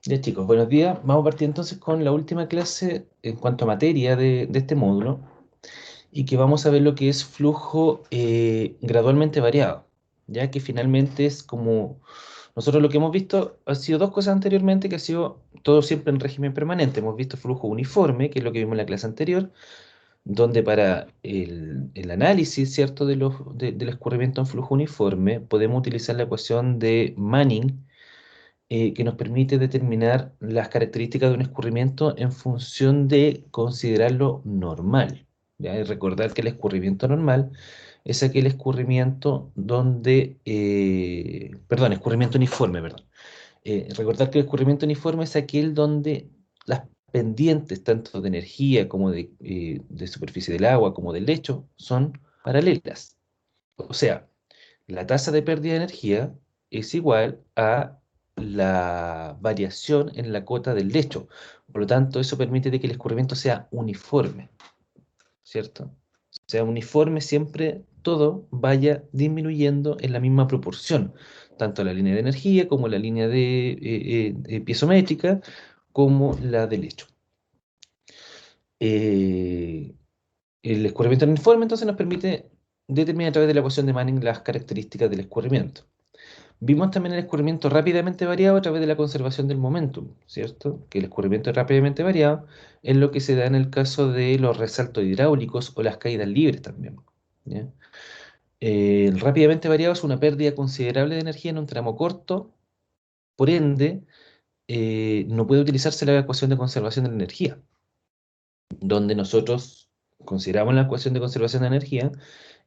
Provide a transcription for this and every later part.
Ya chicos, buenos días. Vamos a partir entonces con la última clase en cuanto a materia de este módulo y que vamos a ver lo que es flujo gradualmente variado, ya que finalmente es como nosotros lo que hemos visto ha sido dos cosas anteriormente que ha sido todo siempre en régimen permanente. Hemos visto flujo uniforme, que es lo que vimos en la clase anterior, donde para el análisis, ¿cierto?, del escurrimiento en flujo uniforme podemos utilizar la ecuación de Manning que nos permite determinar las características de un escurrimiento en función de considerarlo normal. ¿Ya? Y recordar que el escurrimiento normal es aquel escurrimiento donde, perdón, escurrimiento uniforme, perdón. Recordar que el escurrimiento uniforme es aquel donde las pendientes, tanto de energía como de superficie del agua como del lecho, son paralelas. O sea, la tasa de pérdida de energía es igual a la variación en la cota del lecho. Por lo tanto, eso permite de que el escurrimiento sea uniforme, ¿cierto? Sea uniforme siempre, todo vaya disminuyendo en la misma proporción, tanto la línea de energía como la línea de piezométrica, como la de lecho. Eh, el escurrimiento uniforme entonces nos permite determinar a través de la ecuación de Manning las características del escurrimiento. Vimos también el escurrimiento rápidamente variado a través de la conservación del momentum, ¿cierto? Que el escurrimiento rápidamente variado es lo que se da en el caso de los resaltos hidráulicos o las caídas libres también. ¿Ya? El rápidamente variado es una pérdida considerable de energía en un tramo corto, por ende, no puede utilizarse la ecuación de conservación de la energía, donde nosotros consideramos la ecuación de conservación de energía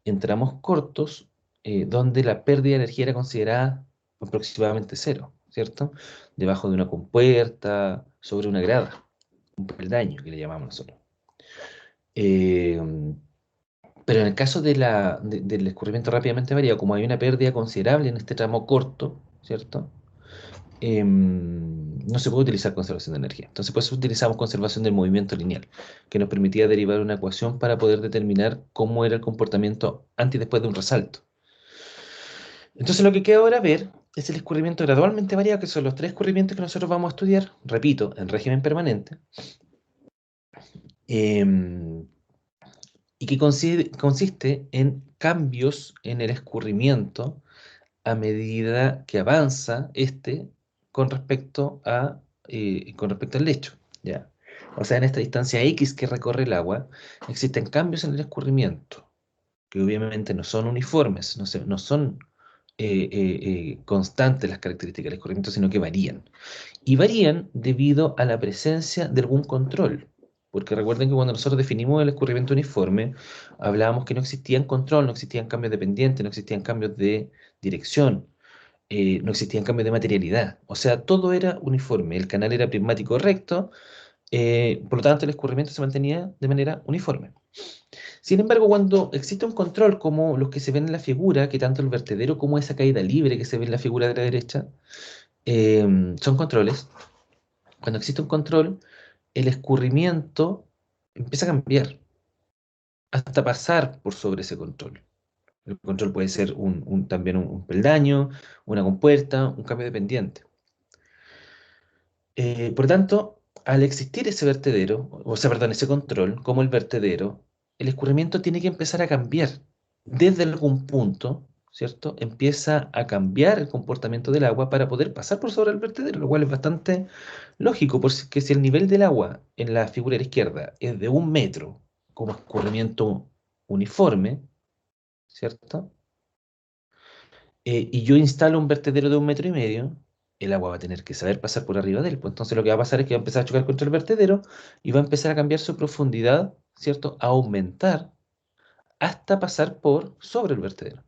en tramos cortos, donde la pérdida de energía era considerada aproximadamente cero, ¿cierto? Debajo de una compuerta, sobre una grada, un peldaño que le llamamos nosotros. Eh, pero en el caso del escurrimiento rápidamente variado, como hay una pérdida considerable en este tramo corto, ¿cierto? No se puede utilizar conservación de energía. Entonces, por eso utilizamos conservación del movimiento lineal, que nos permitía derivar una ecuación para poder determinar cómo era el comportamiento antes y después de un resalto. Entonces lo que queda ahora ver es el escurrimiento gradualmente variado, que son los tres escurrimientos que nosotros vamos a estudiar, repito, en régimen permanente, em, y que consiste en cambios en el escurrimiento a medida que avanza este con respecto al lecho, ¿ya? O sea, en esta distancia X que recorre el agua, existen cambios en el escurrimiento, que obviamente no son uniformes, no son constantes las características del escurrimiento, sino que varían. Y varían debido a la presencia de algún control. Porque recuerden que cuando nosotros definimos el escurrimiento uniforme, hablábamos que no existían control, no existían cambios de pendiente, no existían cambios de dirección, no existían cambios de materialidad. O sea, todo era uniforme. El canal era prismático recto, por lo tanto el escurrimiento se mantenía de manera uniforme. Sin embargo, cuando existe un control como los que se ven en la figura, que tanto el vertedero como esa caída libre que se ve en la figura de la derecha, eh, son controles. Cuando existe un control, el escurrimiento empieza a cambiar hasta pasar por sobre ese control. El control puede ser también un peldaño, una compuerta, un cambio de pendiente. Por tanto, al existir ese vertedero, o sea, perdón, ese control, como el vertedero, el escurrimiento tiene que empezar a cambiar. Desde algún punto, ¿cierto? Empieza a cambiar el comportamiento del agua para poder pasar por sobre el vertedero, lo cual es bastante lógico, porque si el nivel del agua en la figura de la izquierda es de 1 metro como escurrimiento uniforme, ¿cierto? Y yo instalo un vertedero de 1,5 metros, el agua va a tener que saber pasar por arriba de él. Pues entonces lo que va a pasar es que va a empezar a chocar contra el vertedero y va a empezar a cambiar su profundidad, ¿cierto? A aumentar hasta pasar por sobre el vertedero.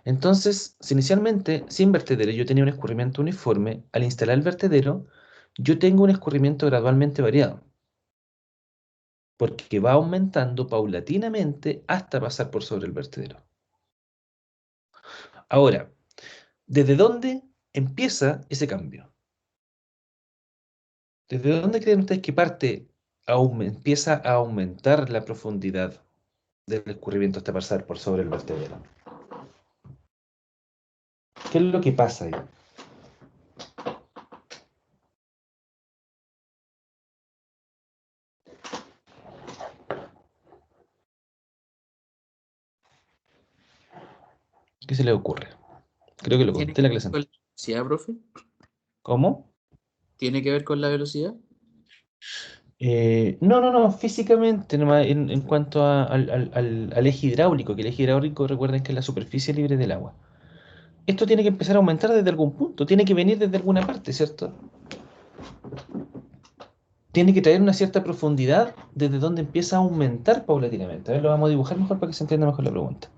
Entonces, si inicialmente sin vertedero yo tenía un escurrimiento uniforme, al instalar el vertedero, yo tengo un escurrimiento gradualmente variado, porque va aumentando paulatinamente hasta pasar por sobre el vertedero. Ahora, ¿desde dónde empieza ese cambio? ¿Desde dónde creen ustedes que empieza a aumentar la profundidad del escurrimiento hasta pasar por sobre el vertedero? ¿Qué es lo que pasa ahí? ¿Qué se le ocurre? Creo que lo ¿Tiene conté en que la ver clase con la anterior. velocidad, profe? ¿Cómo? ¿Tiene que ver con la velocidad? No, no, no, físicamente, nomás en cuanto al eje hidráulico, que el eje hidráulico recuerden que es la superficie libre del agua. Esto tiene que empezar a aumentar desde algún punto, tiene que venir desde alguna parte, ¿cierto? Tiene que traer una cierta profundidad desde donde empieza a aumentar paulatinamente. A ver, lo vamos a dibujar mejor para que se entienda mejor la pregunta.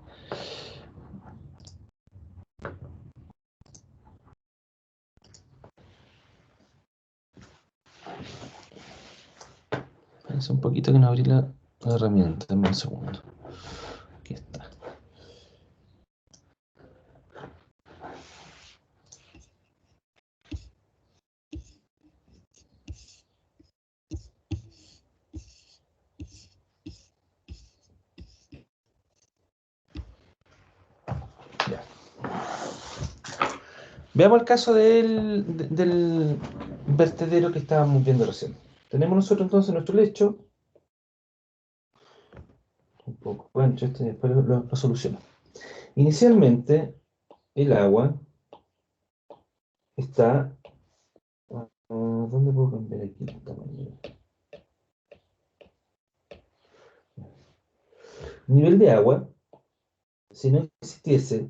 Es un poquito que no abrí la herramienta, dame un segundo. Aquí está. Ya. Veamos el caso del vertedero que estábamos viendo recién. Tenemos nosotros entonces nuestro lecho, un poco ancho, este después lo soluciono. Inicialmente, el agua está. ¿Dónde puedo cambiar aquí el tamaño? Nivel de agua, si no existiese,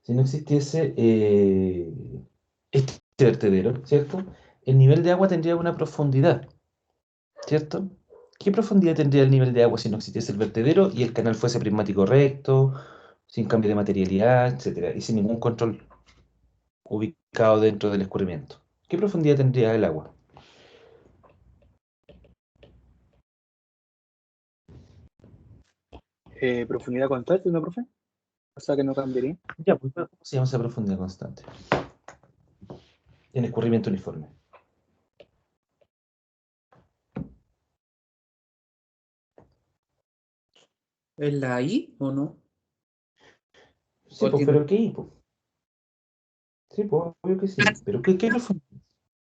si no existiese este vertedero, ¿cierto? El nivel de agua tendría una profundidad, ¿cierto? ¿Qué profundidad tendría el nivel de agua si no existiese el vertedero y el canal fuese prismático recto, sin cambio de materialidad, etcétera, y sin ningún control ubicado dentro del escurrimiento? ¿Qué profundidad tendría el agua? Profundidad constante, ¿no, profe? O sea que no cambiaría. Ya, pues, ¿cómo se llama esa profundidad constante? En escurrimiento uniforme. ¿Es la I o no? Sí, ¿O pues, tiene? pero ¿qué? Pues? Sí, pues, obvio que sí. Pero ¿qué profundidad?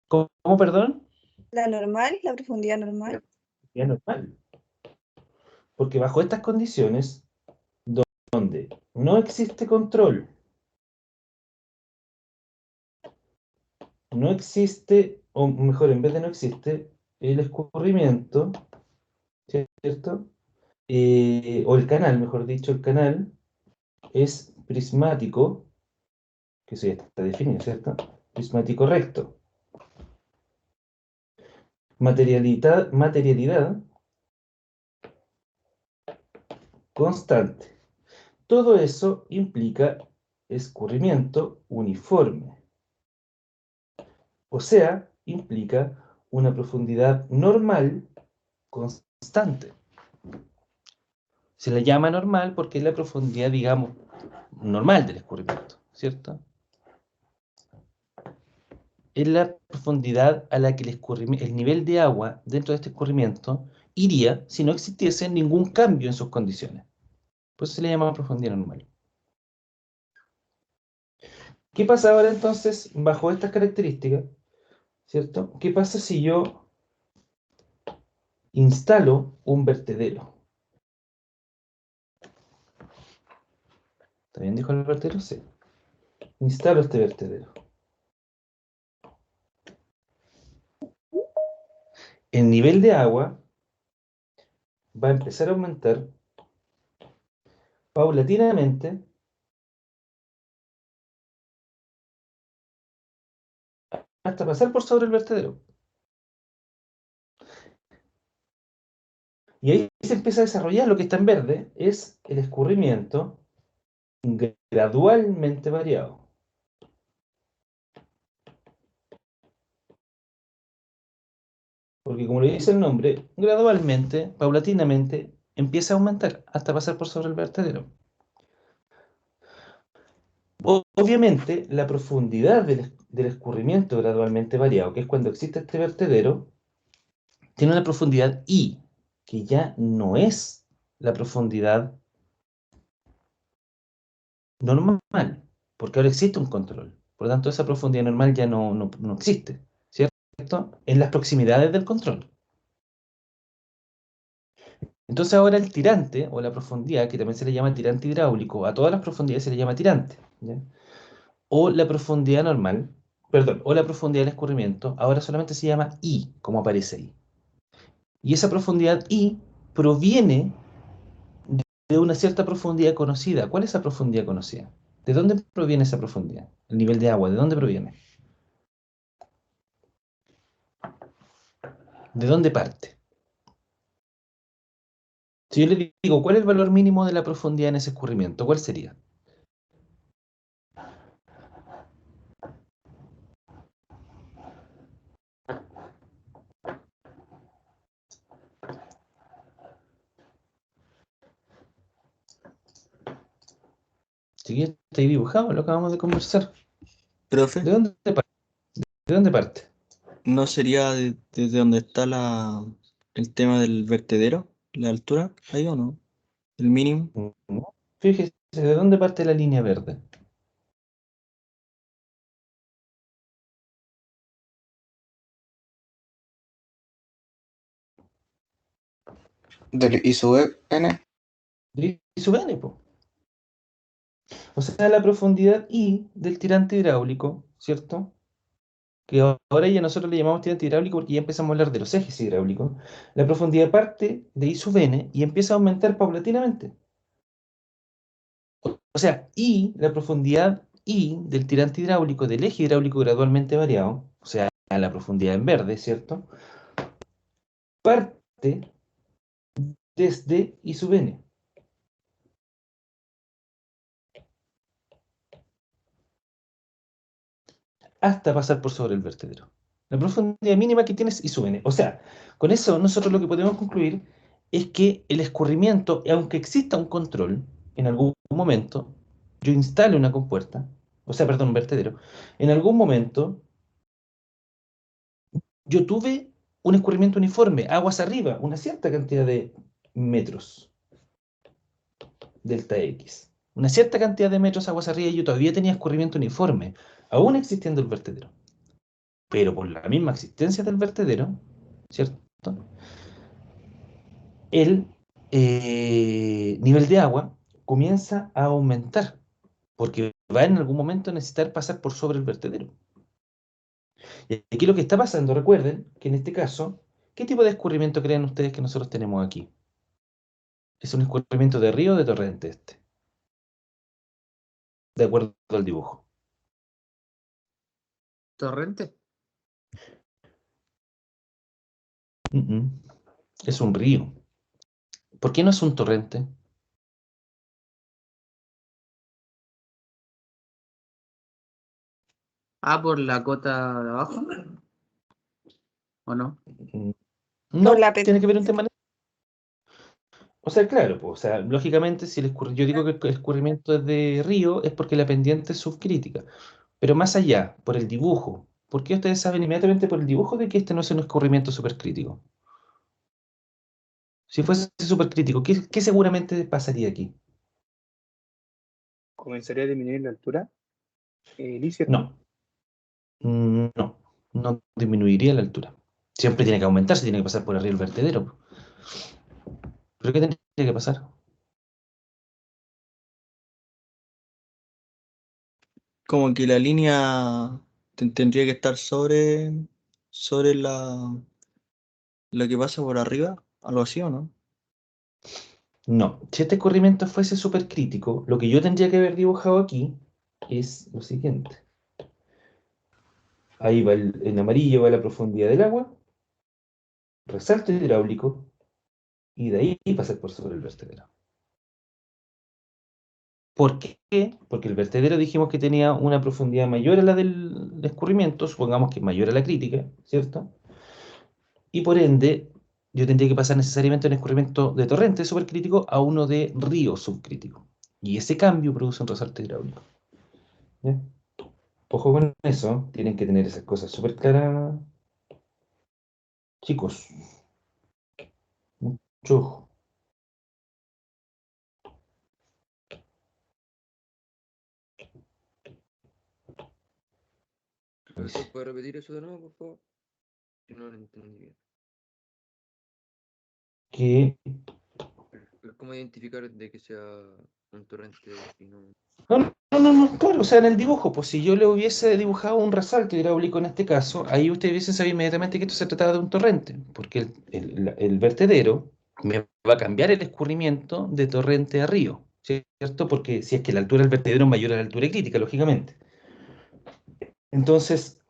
¿Cómo, perdón? La normal, la profundidad La normal. profundidad normal. Porque bajo estas condiciones, donde no existe control, no existe, o mejor, en vez de no existe, el escurrimiento, ¿cierto? O el canal, mejor dicho, el canal es prismático, que eso ya está definido, ¿cierto? Prismático recto. Materialidad constante. Todo eso implica escurrimiento uniforme. O sea, implica una profundidad normal constante. Se le llama normal porque es la profundidad, digamos, normal del escurrimiento, ¿cierto? Es la profundidad a la que el nivel de agua dentro de este escurrimiento iría si no existiese ningún cambio en sus condiciones. Por eso se le llama profundidad normal. ¿Qué pasa ahora entonces bajo estas características? ¿Cierto? ¿Qué pasa si yo instalo un vertedero? ¿Está bien, dijo el vertedero? Sí. Instalo este vertedero. El nivel de agua va a empezar a aumentar paulatinamente hasta pasar por sobre el vertedero. Y ahí se empieza a desarrollar lo que está en verde, es el escurrimiento gradualmente variado. Porque como le dice el nombre, gradualmente, paulatinamente, empieza a aumentar hasta pasar por sobre el vertedero. Obviamente, la profundidad del escurrimiento gradualmente variado, que es cuando existe este vertedero, tiene una profundidad I, que ya no es la profundidad normal, porque ahora existe un control. Por lo tanto, esa profundidad normal ya no existe, ¿cierto? En las proximidades del control. Entonces ahora el tirante o la profundidad, que también se le llama tirante hidráulico, a todas las profundidades se le llama tirante, ¿ya? O la profundidad normal, perdón, o la profundidad del escurrimiento, ahora solamente se llama I, como aparece ahí. Y esa profundidad I proviene de una cierta profundidad conocida. ¿Cuál es esa profundidad conocida? ¿De dónde proviene esa profundidad? El nivel de agua, ¿de dónde proviene? ¿De dónde parte? Si yo le digo, ¿cuál es el valor mínimo de la profundidad en ese escurrimiento? ¿Cuál sería? Si está ahí dibujado, lo acabamos de conversar. Profe, ¿De dónde parte? ¿De dónde parte? ¿no sería desde donde está el tema del vertedero, la altura, ahí o no? ¿El mínimo? No. Fíjese, ¿de dónde parte la línea verde? Del I sub N. De su N, po. O sea, la profundidad I del tirante hidráulico, ¿cierto? Que ahora ya nosotros le llamamos tirante hidráulico porque ya empezamos a hablar de los ejes hidráulicos. La profundidad parte de I sub N y empieza a aumentar paulatinamente. O sea, I, la profundidad I del tirante hidráulico, del eje hidráulico gradualmente variado, o sea, la profundidad en verde, ¿cierto? Parte desde I sub N hasta pasar por sobre el vertedero. La profundidad mínima que tiene es I sub N. O sea, con eso nosotros lo que podemos concluir es que el escurrimiento, aunque exista un control, en algún momento, yo instale una compuerta, o sea, perdón, un vertedero, en algún momento yo tuve un escurrimiento uniforme, aguas arriba, una cierta cantidad de metros, delta X. Una cierta cantidad de metros aguas arriba y yo todavía tenía escurrimiento uniforme, aún existiendo el vertedero. Pero por la misma existencia del vertedero, ¿cierto? El nivel de agua comienza a aumentar, porque va en algún momento a necesitar pasar por sobre el vertedero. Y aquí lo que está pasando, recuerden que en este caso, ¿qué tipo de escurrimiento creen ustedes que nosotros tenemos aquí? ¿Es un escurrimiento de río o de torrente este? De acuerdo al dibujo. Torrente. Mm, mm. Es un río. ¿Por qué no es un torrente? Ah, por la cota de abajo. ¿O no? Mm, Por no, la tiene que ver un pendiente. tema. O sea, claro, pues, o sea, lógicamente, si yo digo que el escurrimiento es de río, es porque la pendiente es subcrítica. Pero más allá, por el dibujo, ¿por qué ustedes saben inmediatamente por el dibujo de que este no es un escurrimiento supercrítico? Si fuese supercrítico, ¿qué seguramente pasaría aquí? Comenzaría a disminuir la altura. ¿Y cierto? No, no, no disminuiría la altura. Siempre tiene que aumentar, se tiene que pasar por arriba el vertedero. ¿Pero qué tendría que pasar? Como que la línea tendría que estar sobre la que pasa por arriba, algo así, ¿o no? No, si este escurrimiento fuese supercrítico, lo que yo tendría que haber dibujado aquí es lo siguiente. Ahí va en amarillo va la profundidad del agua, resalto hidráulico, y de ahí pasar por sobre el vertedero. ¿Por qué? Porque el vertedero dijimos que tenía una profundidad mayor a la del escurrimiento, supongamos que mayor a la crítica, ¿cierto? Y por ende, yo tendría que pasar necesariamente un escurrimiento de torrente supercrítico a uno de río subcrítico. Y ese cambio produce un resalto hidráulico. ¿Ya? Ojo con eso, tienen que tener esas cosas súper claras, chicos. Mucho ojo. Profesor, ¿puede repetir eso de nuevo, por favor? Que no lo entendí bien. Que es como identificar de que sea un torrente y no. No, claro, o sea, en el dibujo, pues si yo le hubiese dibujado un resalto hidráulico en este caso, ahí ustedes hubiesen sabido inmediatamente que esto se trataba de un torrente, porque el vertedero me va a cambiar el escurrimiento de torrente a río, ¿cierto? Porque si es que la altura del vertedero es mayor a la altura crítica, lógicamente. Entonces,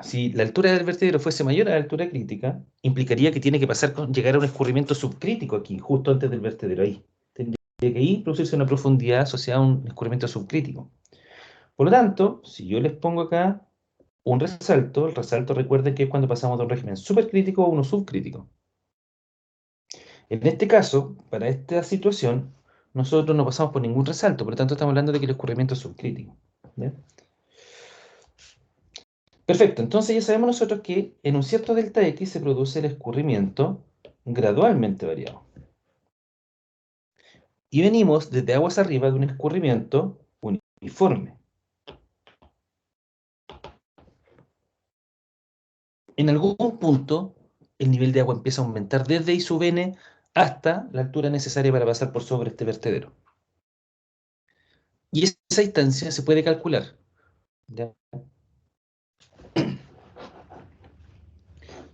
si la altura del vertedero fuese mayor a la altura crítica, implicaría que tiene que llegar a un escurrimiento subcrítico aquí, justo antes del vertedero, ahí. Tendría que ahí producirse una profundidad asociada a un escurrimiento subcrítico. Por lo tanto, si yo les pongo acá un resalto, el resalto recuerden que es cuando pasamos de un régimen supercrítico a uno subcrítico. En este caso, para esta situación, nosotros no pasamos por ningún resalto, por lo tanto estamos hablando de que el escurrimiento es subcrítico. ¿Ya? Perfecto, entonces ya sabemos nosotros que en un cierto delta X se produce el escurrimiento gradualmente variado. Y venimos desde aguas arriba de un escurrimiento uniforme. En algún punto, el nivel de agua empieza a aumentar desde I sub n hasta la altura necesaria para pasar por sobre este vertedero. Y esa distancia se puede calcular. ¿Ya?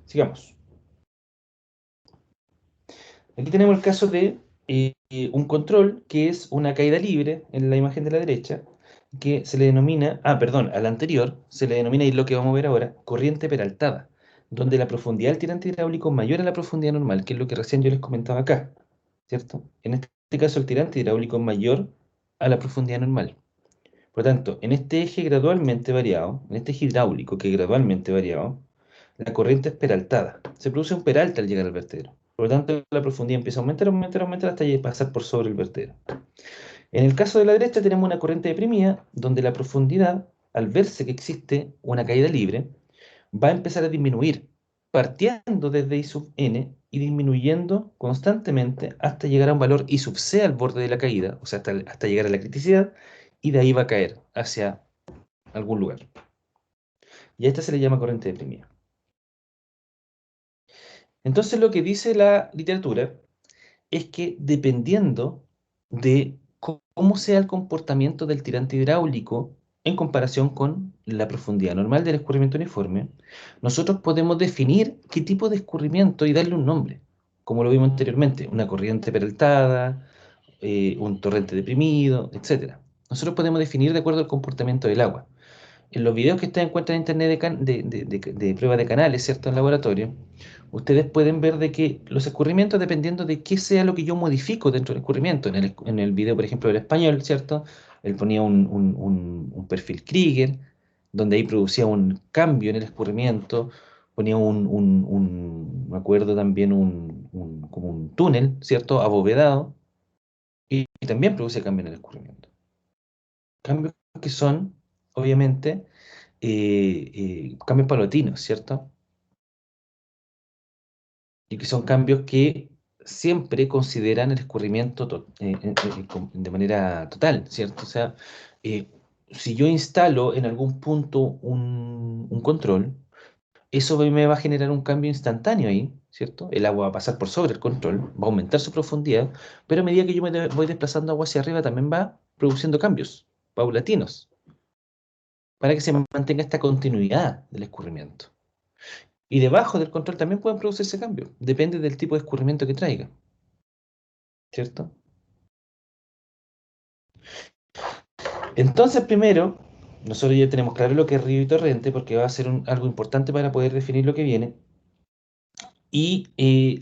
Sigamos. Aquí tenemos el caso de un control que es una caída libre en la imagen de la derecha, que se le denomina, perdón, al anterior, se le denomina, y lo que vamos a ver ahora, corriente peraltada, donde la profundidad del tirante hidráulico es mayor a la profundidad normal, que es lo que recién yo les comentaba acá, ¿cierto? En este caso el tirante hidráulico es mayor a la profundidad normal. Por lo tanto, en este eje gradualmente variado, en este eje hidráulico que es gradualmente variado, la corriente es peraltada. Se produce un peralte al llegar al vertedero. Por lo tanto, la profundidad empieza a aumentar hasta pasar por sobre el vertedero. En el caso de la derecha tenemos una corriente deprimida donde la profundidad, al verse que existe una caída libre, va a empezar a disminuir, partiendo desde I sub n y disminuyendo constantemente hasta llegar a un valor I sub c al borde de la caída, o sea, hasta llegar a la criticidad, y de ahí va a caer hacia algún lugar. Y a esta se le llama corriente deprimida. Entonces lo que dice la literatura es que dependiendo de cómo sea el comportamiento del tirante hidráulico en comparación con la profundidad normal del escurrimiento uniforme, nosotros podemos definir qué tipo de escurrimiento y darle un nombre, como lo vimos anteriormente, una corriente peraltada, un torrente deprimido, etc. Nosotros podemos definir de acuerdo al comportamiento del agua. En los videos que ustedes encuentran en internet de prueba de canales, ¿cierto? En laboratorio, ustedes pueden ver de que los escurrimientos, dependiendo de qué sea lo que yo modifico dentro del escurrimiento, en el video, por ejemplo, del español, ¿cierto? Él ponía un perfil Krieger, donde ahí producía un cambio en el escurrimiento, ponía me acuerdo también, como un túnel, ¿cierto? Abovedado, y también produce cambio en el escurrimiento. Cambios que son, obviamente, cambios paulatinos, ¿cierto? Y que son cambios que siempre consideran el escurrimiento de manera total, ¿cierto? O sea, eh, si yo instalo en algún punto un control, eso me va a generar un cambio instantáneo ahí, ¿cierto? El agua va a pasar por sobre el control, va a aumentar su profundidad, pero a medida que yo voy desplazando agua hacia arriba, también va produciendo cambios paulatinos para que se mantenga esta continuidad del escurrimiento. Y debajo del control también pueden producirse cambios. Depende del tipo de escurrimiento que traiga. ¿Cierto? Entonces, primero, nosotros ya tenemos claro lo que es río y torrente, porque va a ser algo importante para poder definir lo que viene. Y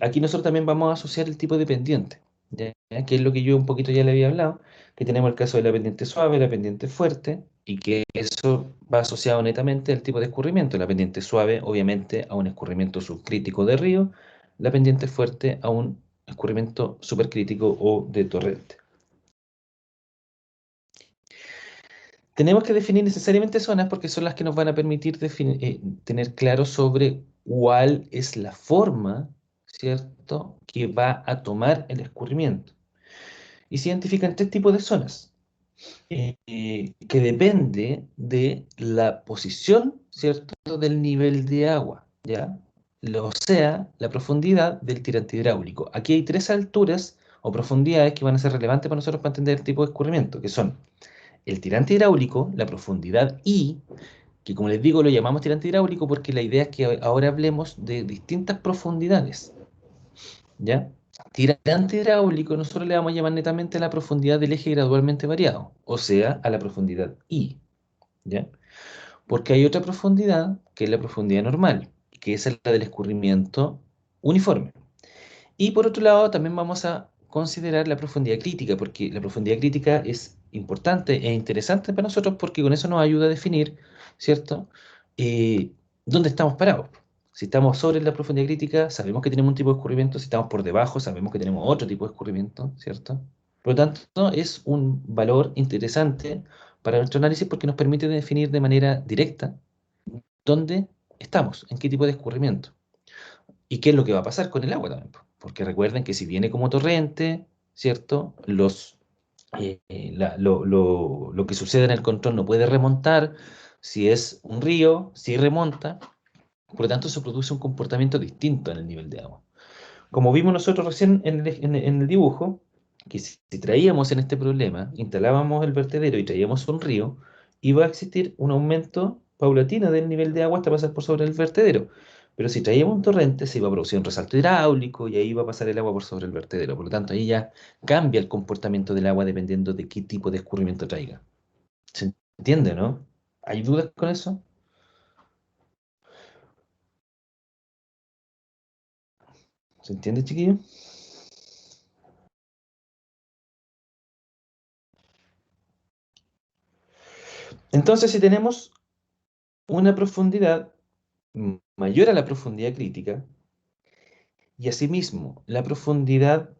aquí nosotros también vamos a asociar el tipo de pendiente, ¿ya? Que es lo que yo un poquito ya le había hablado, que tenemos el caso de la pendiente suave, la pendiente fuerte, y que eso va asociado netamente al tipo de escurrimiento. La pendiente suave, obviamente, a un escurrimiento subcrítico de río, la pendiente fuerte a un escurrimiento supercrítico o de torrente. Tenemos que definir necesariamente zonas porque son las que nos van a permitir tener claro sobre cuál es la forma, ¿cierto?, que va a tomar el escurrimiento. Y se identifican tres tipos de zonas, que depende de la posición, ¿cierto?, del nivel de agua, ¿ya? O sea, la profundidad del tirante hidráulico. Aquí hay tres alturas o profundidades que van a ser relevantes para nosotros para entender el tipo de escurrimiento, que son el tirante hidráulico, la profundidad I, que como les digo lo llamamos tirante hidráulico porque la idea es que ahora hablemos de distintas profundidades, ¿ya? Tirante hidráulico nosotros le vamos a llamar netamente a la profundidad del eje gradualmente variado, o sea, a la profundidad I, ¿ya? Porque hay otra profundidad, que es la profundidad normal, que es la del escurrimiento uniforme. Y por otro lado, también vamos a considerar la profundidad crítica, porque la profundidad crítica es importante e interesante para nosotros porque con eso nos ayuda a definir, ¿cierto? Eh, ¿Dónde estamos parados? Si estamos sobre la profundidad crítica, sabemos que tenemos un tipo de escurrimiento. Si estamos por debajo, sabemos que tenemos otro tipo de escurrimiento, ¿cierto? Por lo tanto, es un valor interesante para nuestro análisis porque nos permite definir de manera directa dónde estamos, en qué tipo de escurrimiento. ¿Y qué es lo que va a pasar con el agua también? Porque recuerden que si viene como torrente, ¿cierto? Lo que sucede en el control no puede remontar. Si es un río, sí remonta. Por lo tanto, se produce un comportamiento distinto en el nivel de agua. Como vimos nosotros recién en el dibujo, que si traíamos en este problema, instalábamos el vertedero y traíamos un río, iba a existir un aumento paulatino del nivel de agua hasta pasar por sobre el vertedero. Pero si traíamos un torrente, se iba a producir un resalto hidráulico y ahí iba a pasar el agua por sobre el vertedero. Por lo tanto, ahí ya cambia el comportamiento del agua dependiendo de qué tipo de escurrimiento traiga. ¿Se entiende, no? ¿Hay dudas con eso? ¿Se entiende, chiquillo? Entonces, si tenemos una profundidad mayor a la profundidad crítica, y asimismo la profundidad,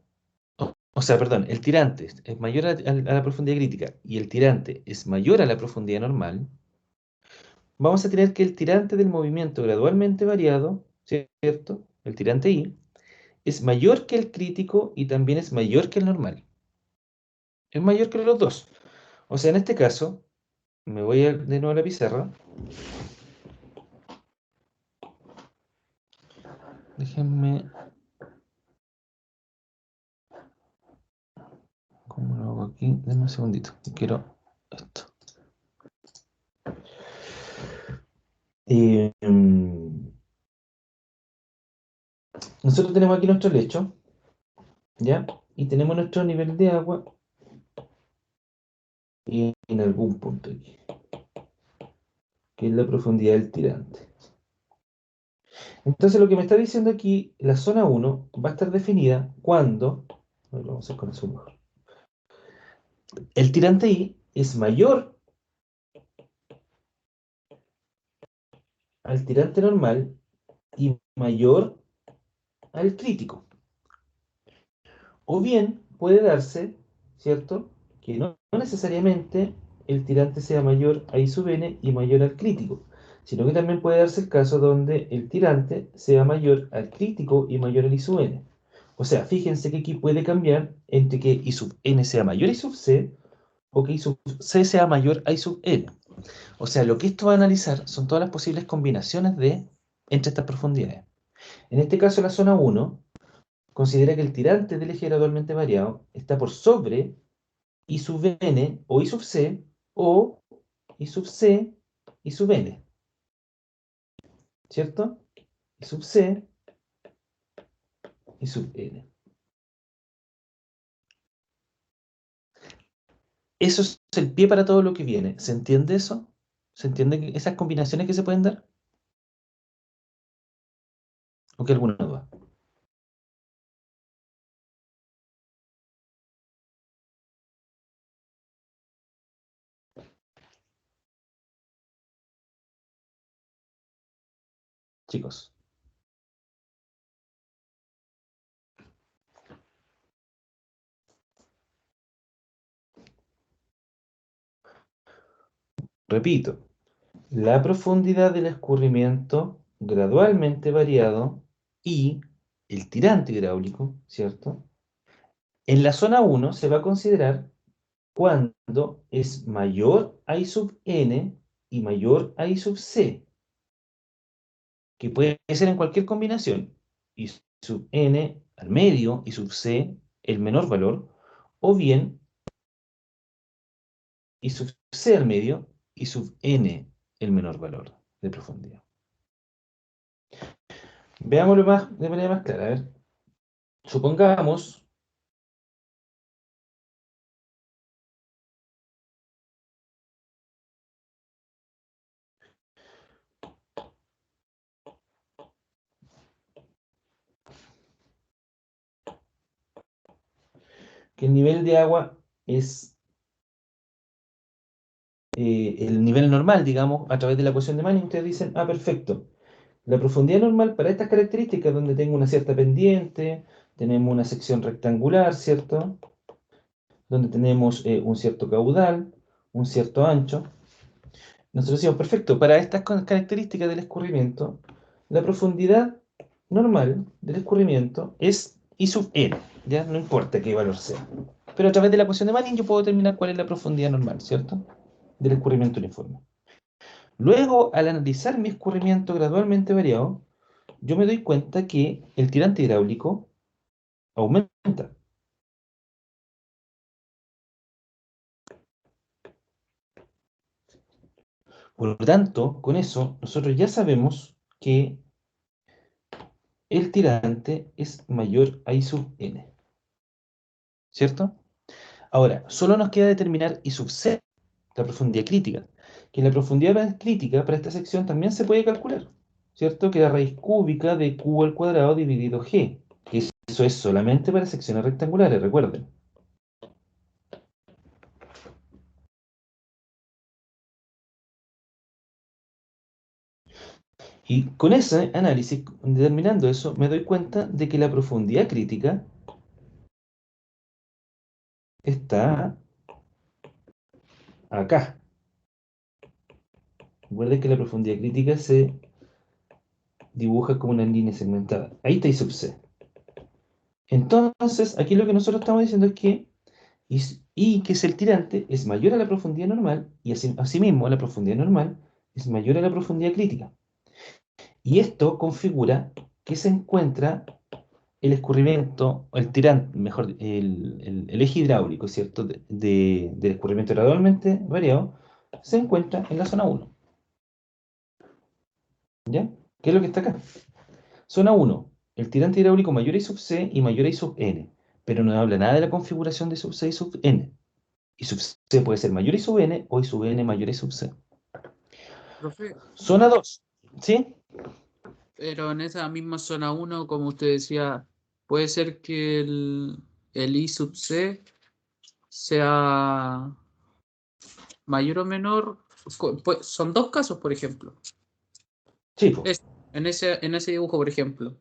o sea, perdón, el tirante es mayor a la profundidad crítica y el tirante es mayor a la profundidad normal, vamos a tener que el tirante del movimiento gradualmente variado, ¿cierto? El tirante I, es mayor que el crítico y también es mayor que el normal. Es mayor que los dos. O sea, en este caso, me voy de nuevo a la pizarra. Déjenme. ¿Cómo lo hago aquí? Denme un segundito. Quiero esto. Nosotros tenemos aquí nuestro lecho, ¿ya? Y tenemos nuestro nivel de agua en algún punto aquí, que es la profundidad del tirante. Entonces lo que me está diciendo aquí, la zona 1 va a estar definida cuando, a ver, vamos a hacer con eso mejor. El tirante I es mayor al tirante normal y mayor al crítico. O bien puede darse, ¿cierto? Que no necesariamente el tirante sea mayor a I sub n y mayor al crítico, sino que también puede darse el caso donde el tirante sea mayor al crítico y mayor al I sub n. O sea, fíjense que aquí puede cambiar entre que I sub n sea mayor a I sub c o que I sub c sea mayor a I sub n. O sea, lo que esto va a analizar son todas las posibles combinaciones entre estas profundidades. En este caso, la zona 1 considera que el tirante del eje gradualmente variado está por sobre I sub n o I sub c o I sub c, I sub n. ¿Cierto? I sub c, I sub n. Eso es el pie para todo lo que viene. ¿Se entiende eso? ¿Se entienden esas combinaciones que se pueden dar? ¿O qué alguna duda? Chicos. Repito, la profundidad del escurrimiento gradualmente variado y el tirante hidráulico, ¿cierto? En la zona 1 se va a considerar cuando es mayor a I sub n y mayor a I sub c, que puede ser en cualquier combinación. I sub n al medio, I sub c el menor valor, o bien I sub c al medio, I sub n el menor valor de profundidad. Veámoslo de manera más clara. A ver, supongamos que el nivel de agua es el nivel normal, digamos, a través de la ecuación de Manning. Ustedes dicen, ah, perfecto. La profundidad normal para estas características, donde tengo una cierta pendiente, tenemos una sección rectangular, ¿cierto? Donde tenemos un cierto caudal, un cierto ancho. Nosotros decimos, perfecto, para estas características del escurrimiento, la profundidad normal del escurrimiento es I sub n, ¿ya? No importa qué valor sea. Pero a través de la ecuación de Manning yo puedo determinar cuál es la profundidad normal, ¿cierto? Del escurrimiento uniforme. Luego, al analizar mi escurrimiento gradualmente variado, yo me doy cuenta que el tirante hidráulico aumenta. Por lo tanto, con eso, nosotros ya sabemos que el tirante es mayor a I sub n, ¿cierto? Ahora, solo nos queda determinar I sub c, la profundidad crítica, que la profundidad crítica para esta sección también se puede calcular, ¿cierto? Que la raíz cúbica de q al cuadrado dividido g, que eso es solamente para secciones rectangulares, recuerden. Y con ese análisis, determinando eso, me doy cuenta de que la profundidad crítica está acá. Recuerden que la profundidad crítica se dibuja como una línea segmentada. Ahí está I sub c. Entonces, aquí lo que nosotros estamos diciendo es que I, que es el tirante, es mayor a la profundidad normal, y asimismo la profundidad normal es mayor a la profundidad crítica. Y esto configura que se encuentra el escurrimiento, el tirante, mejor, el eje hidráulico, ¿cierto? Del escurrimiento gradualmente variado, se encuentra en la zona 1. ¿Ya? ¿Qué es lo que está acá? Zona 1, el tirante hidráulico mayor a I sub c y mayor a I sub n, pero no habla nada de la configuración de I sub c y sub n. I sub c puede ser mayor a I sub n o I sub n mayor a I sub c. Profe, Zona 2, ¿sí? pero en esa misma zona 1, como usted decía, puede ser que el I sub C sea mayor o menor. Pues, son dos casos, por ejemplo. Sí, po. En ese dibujo, por ejemplo,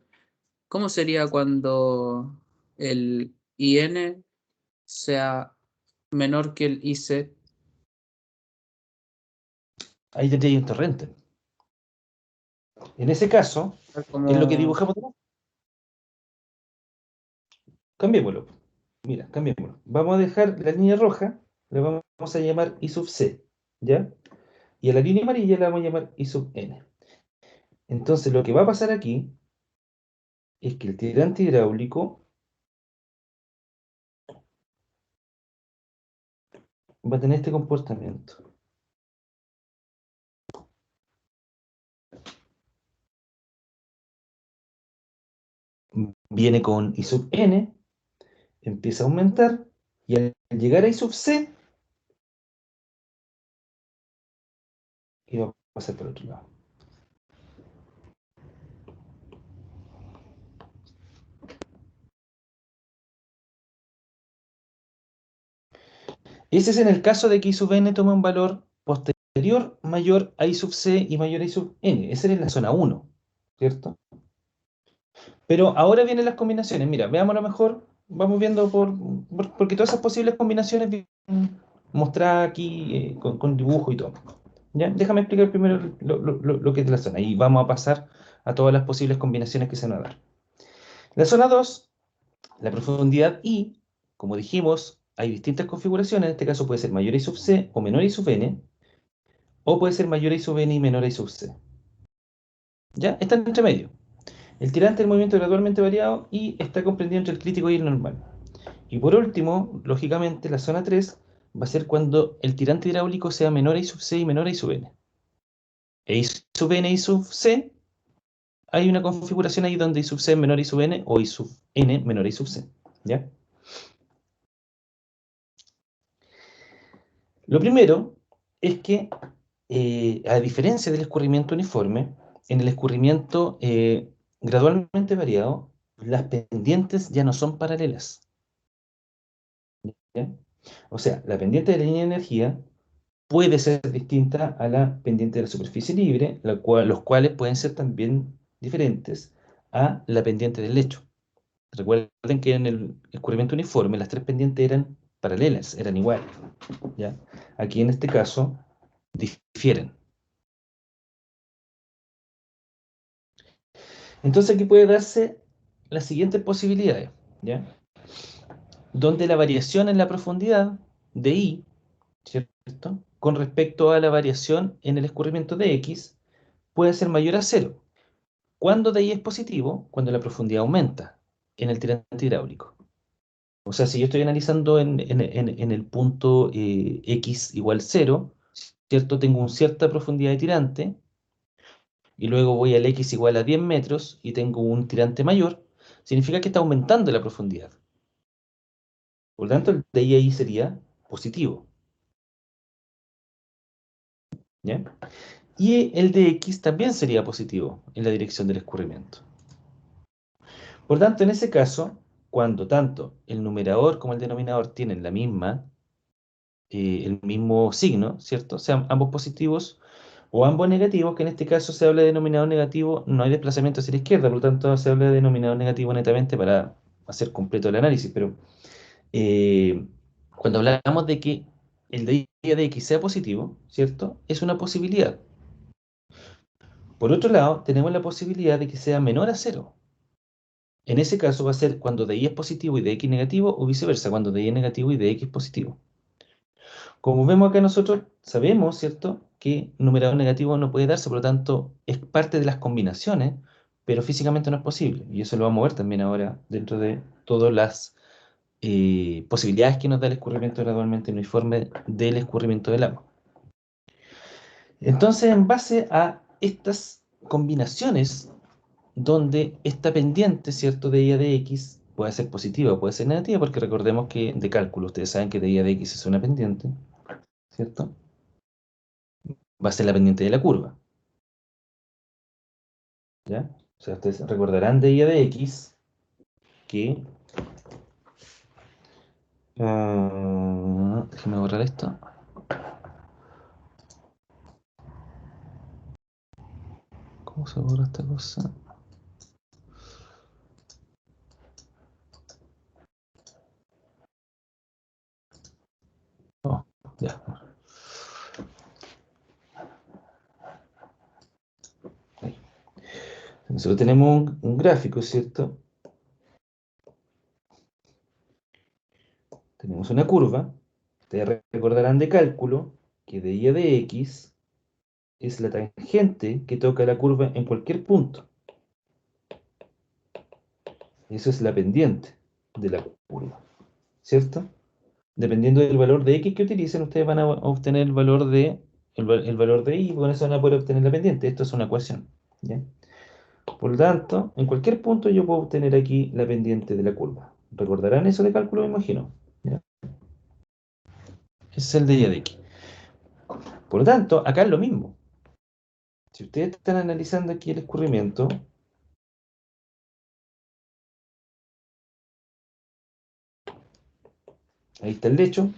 ¿cómo sería cuando el IN sea menor que el IC? Ahí tendría un torrente. En ese caso, es lo que Como, dibujamos acá. Cambiémoslo. Mira, cambiémoslo. Vamos a dejar la línea roja, la vamos a llamar I sub c, ¿ya? Y a la línea amarilla la vamos a llamar I sub n. Entonces, lo que va a pasar aquí es que el tirante hidráulico va a tener este comportamiento. Viene con I sub n, empieza a aumentar, y al llegar a I sub c, y va a pasar por otro lado. Ese es en el caso de que I sub n tome un valor posterior mayor a I sub c y mayor a I sub n. Esa es la zona 1, ¿cierto? Pero ahora vienen las combinaciones. Mira, veámoslo mejor. Vamos viendo porque todas esas posibles combinaciones vienen mostradas aquí con dibujo y todo. ¿Ya? Déjame explicar primero lo que es la zona y vamos a pasar a todas las posibles combinaciones que se van a dar. La zona 2, la profundidad I, como dijimos, hay distintas configuraciones. En este caso puede ser mayor a I sub c o menor a I sub n, o puede ser mayor a I sub n y menor a I sub c. ¿Ya? Está entre medio. El tirante del movimiento gradualmente variado y está comprendido entre el crítico y el normal. Y por último, lógicamente, la zona 3 va a ser cuando el tirante hidráulico sea menor a I sub C y menor a I sub N. E I sub N y I sub C, hay una configuración ahí donde I sub C es menor a I sub N o I sub N menor a I sub C. ¿Ya? Lo primero es que, a diferencia del escurrimiento uniforme, en el escurrimiento gradualmente variado, las pendientes ya no son paralelas. ¿Ya? O sea, la pendiente de la línea de energía puede ser distinta a la pendiente de la superficie libre, los cuales pueden ser también diferentes a la pendiente del lecho. Recuerden que en el escurrimiento uniforme las tres pendientes eran paralelas, eran iguales. ¿Ya? Aquí en este caso difieren. Entonces aquí puede darse las siguientes posibilidades, ¿ya? Donde la variación en la profundidad de I, ¿cierto? Con respecto a la variación en el escurrimiento de X puede ser mayor a cero. ¿Cuándo de I es positivo? Cuando la profundidad aumenta en el tirante hidráulico. O sea, si yo estoy analizando en el punto X igual 0, ¿cierto? Tengo una cierta profundidad de tirante, y luego voy al X igual a 10 metros y tengo un tirante mayor, significa que está aumentando la profundidad. Por lo tanto, el de ahí sería positivo. ¿Ya? Y el de X también sería positivo en la dirección del escurrimiento. Por tanto, en ese caso, cuando tanto el numerador como el denominador tienen el mismo signo, ¿cierto? Sean ambos positivos o ambos negativos, que en este caso se habla de denominador negativo, no hay desplazamiento hacia la izquierda, por lo tanto se habla de denominador negativo netamente para hacer completo el análisis, pero eh, cuando hablamos de que el día de X sea positivo, ¿cierto? Es una posibilidad. Por otro lado, tenemos la posibilidad de que sea menor a cero. En ese caso va a ser cuando de Y es positivo y de X negativo, o viceversa, cuando de Y es negativo y de X positivo. Como vemos acá nosotros sabemos, ¿cierto?, que numerador negativo no puede darse, por lo tanto es parte de las combinaciones, pero físicamente no es posible. Y eso lo vamos a ver también ahora dentro de todas las posibilidades que nos da el escurrimiento gradualmente uniforme del escurrimiento del agua. Entonces, en base a estas combinaciones, donde esta pendiente, ¿cierto?, de I a de X puede ser positiva o puede ser negativa, porque recordemos que de cálculo, ustedes saben que de I a de X es una pendiente, ¿cierto? Va a ser la pendiente de la curva, ¿ya? O sea, ustedes recordarán de I a de X que... déjenme borrar esto. ¿Cómo se borra esta cosa? Oh, ya. Ahí. Nosotros tenemos un gráfico, ¿cierto? Tenemos una curva. Ustedes recordarán de cálculo que de I a de X es la tangente que toca la curva en cualquier punto. Eso es la pendiente de la curva, ¿cierto? Dependiendo del valor de X que utilicen, ustedes van a obtener el valor de Y, y con eso van a poder obtener la pendiente. Esto es una ecuación, ¿ya? Por lo tanto, en cualquier punto yo puedo obtener aquí la pendiente de la curva. ¿Recordarán eso de cálculo, me imagino? ¿Ya? Ese es el de Y de X. Por lo tanto, acá es lo mismo. Si ustedes están analizando aquí el escurrimiento, ahí está el lecho,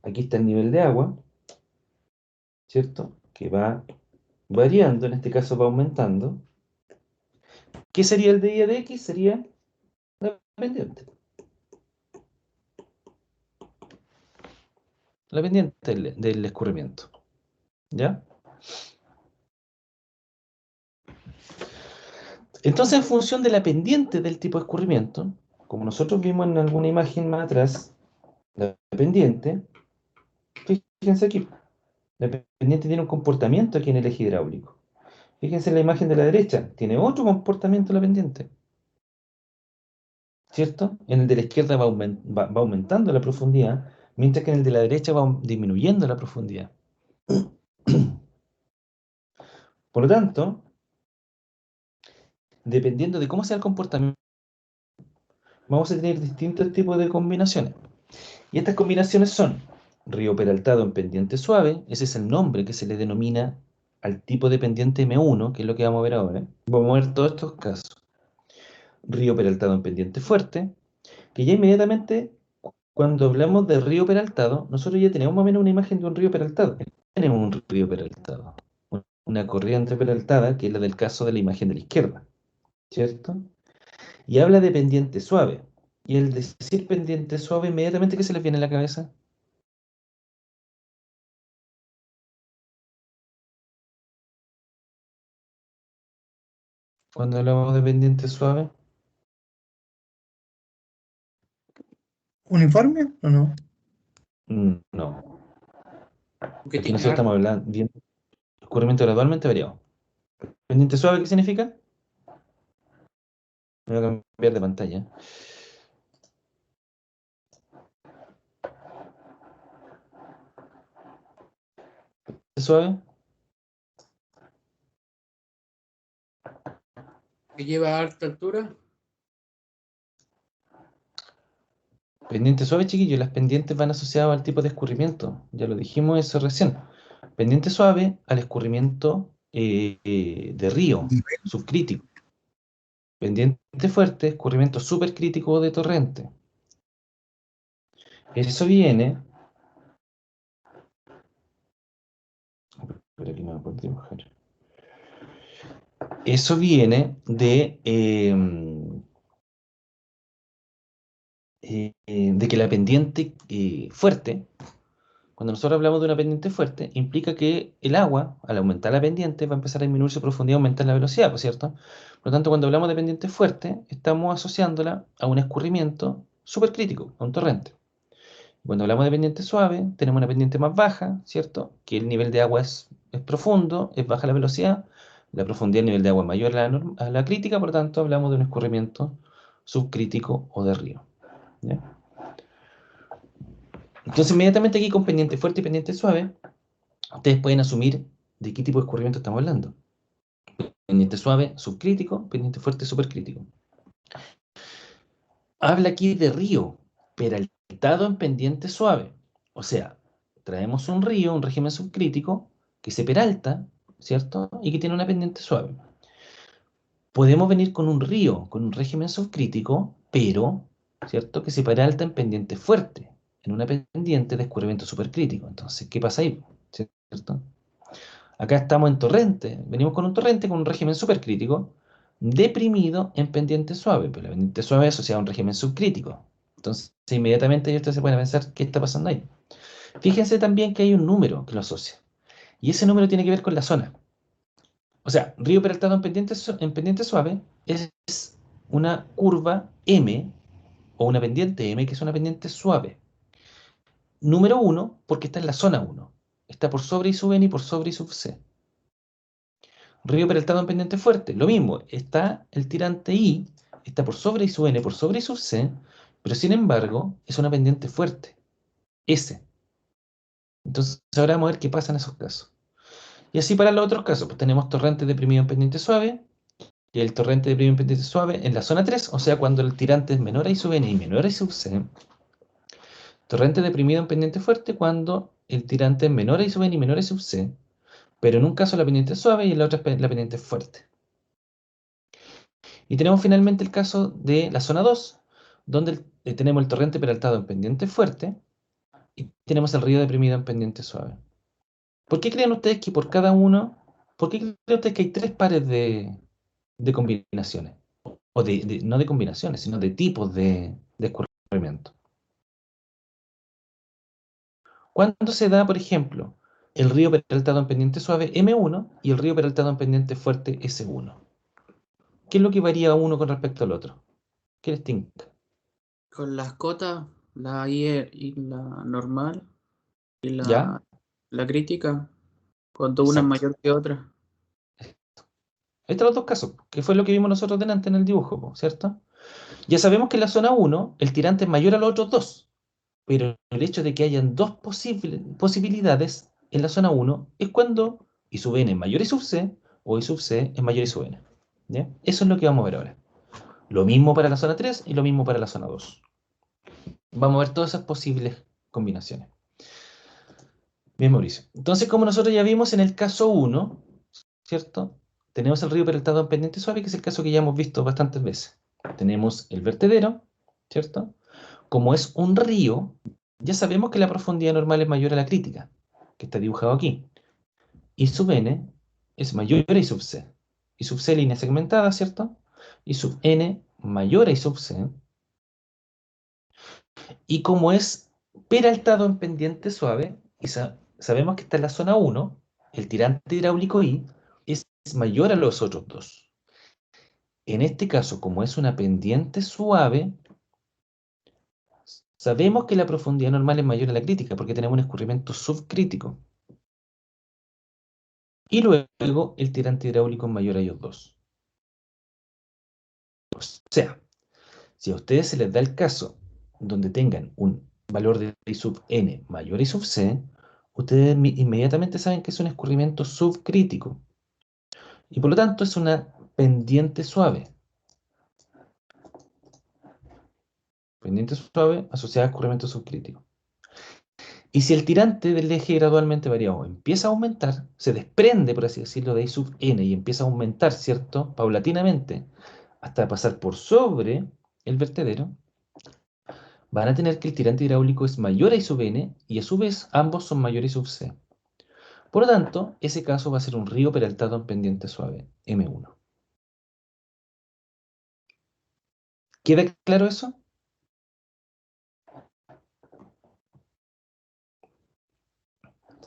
aquí está el nivel de agua, ¿cierto? Que va variando, en este caso va aumentando. ¿Qué sería el de Y de X? Sería la pendiente. La pendiente del escurrimiento. ¿Ya? Entonces, en función de la pendiente del tipo de escurrimiento, como nosotros vimos en alguna imagen más atrás, la pendiente, fíjense aquí, la pendiente tiene un comportamiento aquí en el eje hidráulico. Fíjense en la imagen de la derecha, tiene otro comportamiento la pendiente. ¿cierto? En el de la izquierda va aumentando la profundidad, mientras que en el de la derecha va disminuyendo la profundidad. Por lo tanto, dependiendo de cómo sea el comportamiento, vamos a tener distintos tipos de combinaciones. Y estas combinaciones son río peraltado en pendiente suave, ese es el nombre que se le denomina al tipo de pendiente M1, que es lo que vamos a ver ahora. Vamos a ver todos estos casos. Río peraltado en pendiente fuerte, que ya inmediatamente, cuando hablamos de río peraltado, nosotros ya tenemos más o menos una imagen de un río peraltado. Tenemos un río peraltado, una corriente peraltada, que es la del caso de la imagen de la izquierda, ¿cierto? Y habla de pendiente suave. Y el decir pendiente suave, inmediatamente, ¿qué se les viene a la cabeza? Cuando hablamos de pendiente suave. ¿Uniforme o no? No. Porque Aquí tiene nosotros estamos hablando de escurrimiento gradualmente variado. ¿Pendiente suave qué significa? Me voy a cambiar de pantalla. Suave. que lleva a alta altura. Pendiente suave, chiquillos. Las pendientes van asociadas al tipo de escurrimiento. Ya lo dijimos eso recién. Pendiente suave al escurrimiento de río, subcrítico. Pendiente fuerte, escurrimiento supercrítico de torrente. Eso viene. Pero aquí no lo puedo dibujar. Eso viene de que la pendiente fuerte, cuando nosotros hablamos de una pendiente fuerte, implica que el agua, al aumentar la pendiente, va a empezar a disminuir su profundidad y aumentar la velocidad, ¿por cierto? Por lo tanto, cuando hablamos de pendiente fuerte, estamos asociándola a un escurrimiento supercrítico, a un torrente. Cuando hablamos de pendiente suave, tenemos una pendiente más baja, ¿cierto? Que el nivel de agua es profundo, es baja la velocidad, la profundidad del nivel de agua es mayor a la crítica, por lo tanto hablamos de un escurrimiento subcrítico o de río. ¿Ya? Entonces inmediatamente aquí con pendiente fuerte y pendiente suave, ustedes pueden asumir de qué tipo de escurrimiento estamos hablando. Pendiente suave, subcrítico, pendiente fuerte, supercrítico. Habla aquí de río, peraltado en pendiente suave. O sea, traemos un río, un régimen subcrítico, que se peralta, ¿cierto? Y que tiene una pendiente suave. Podemos venir con un río, con un régimen subcrítico, pero, ¿cierto? Que se peralta en pendiente fuerte, en una pendiente de escurrimiento supercrítico. Entonces, ¿qué pasa ahí? ¿Cierto? Acá estamos en torrente, venimos con un torrente con un régimen supercrítico, deprimido en pendiente suave, pero la pendiente suave es asociada a un régimen subcrítico. Entonces, inmediatamente ustedes se pueden pensar qué está pasando ahí. Fíjense también que hay un número que lo asocia, y ese número tiene que ver con la zona. O sea, río peraltado en pendiente suave es una curva M, o una pendiente M, que es una pendiente suave. Número 1, porque está en la zona 1. Está por sobre y sub n y por sobre y sub c. Río peraltado en pendiente fuerte, lo mismo, está el tirante I, está por sobre y sub n, por sobre y sub c, pero sin embargo es una pendiente fuerte, S. Entonces ahora vamos a ver qué pasa en esos casos. Y así para los otros casos, pues tenemos torrente deprimido en pendiente suave, y el torrente deprimido en pendiente suave en la zona 3, o sea, cuando el tirante es menor a I sub n y menor a I sub c. Torrente deprimido en pendiente fuerte cuando el tirante es menor a I sub n y menor a I sub c, pero en un caso la pendiente es suave y en la otra la pendiente es fuerte. Y tenemos finalmente el caso de la zona 2, donde tenemos el torrente peraltado en pendiente fuerte y tenemos el río deprimido en pendiente suave. ¿Por qué creen ustedes que por cada uno, por qué creen ustedes que hay 3 pares de combinaciones? O no de combinaciones, sino de tipos de escurrimiento. ¿Cuándo se da, por ejemplo, el río peraltado en pendiente suave M1 y el río peraltado en pendiente fuerte S1? ¿Qué es lo que varía uno con respecto al otro? ¿Qué les tinca? Con las cotas, la I y la normal y ¿Ya? la crítica, cuando una es Exacto. mayor que otra. Ahí están los dos casos, que fue lo que vimos nosotros delante en el dibujo, ¿cierto? Ya sabemos que en la zona 1 el tirante es mayor a los otros dos, pero el hecho de que hayan dos posibilidades en la zona 1 es cuando I sub n es mayor a I sub c o I sub c es mayor a I sub n. ¿Ya? Eso es lo que vamos a ver ahora. Lo mismo para la zona 3 y lo mismo para la zona 2. Vamos a ver todas esas posibles combinaciones. Bien, Mauricio. Entonces, como nosotros ya vimos en el caso 1, ¿cierto? Tenemos el río peraltado en pendiente suave, que es el caso que ya hemos visto bastantes veces. Tenemos el vertedero, ¿cierto? Como es un río, ya sabemos que la profundidad normal es mayor a la crítica, que está dibujado aquí. I sub n es mayor a I sub c. I sub c línea segmentada, ¿cierto? I sub n mayor a I sub c. Y como es peraltado en pendiente suave, y sabemos que está en la zona 1, el tirante hidráulico I es mayor a los otros dos. En este caso, como es una pendiente suave, sabemos que la profundidad normal es mayor a la crítica, porque tenemos un escurrimiento subcrítico. Y luego el tirante hidráulico es mayor a ellos dos. O sea, si a ustedes se les da el caso donde tengan un valor de I sub n mayor a I sub c, ustedes inmediatamente saben que es un escurrimiento subcrítico. Y por lo tanto es una pendiente suave. Pendiente suave asociada a escurrimiento subcrítico. Y si el tirante del eje gradualmente variado empieza a aumentar, se desprende, por así decirlo, de I sub n y empieza a aumentar, ¿cierto? Paulatinamente, hasta pasar por sobre el vertedero, van a tener que el tirante hidráulico es mayor a I sub n y a su vez ambos son mayores a I sub c. Por lo tanto, ese caso va a ser un río peraltado en pendiente suave, M1. ¿Queda claro eso?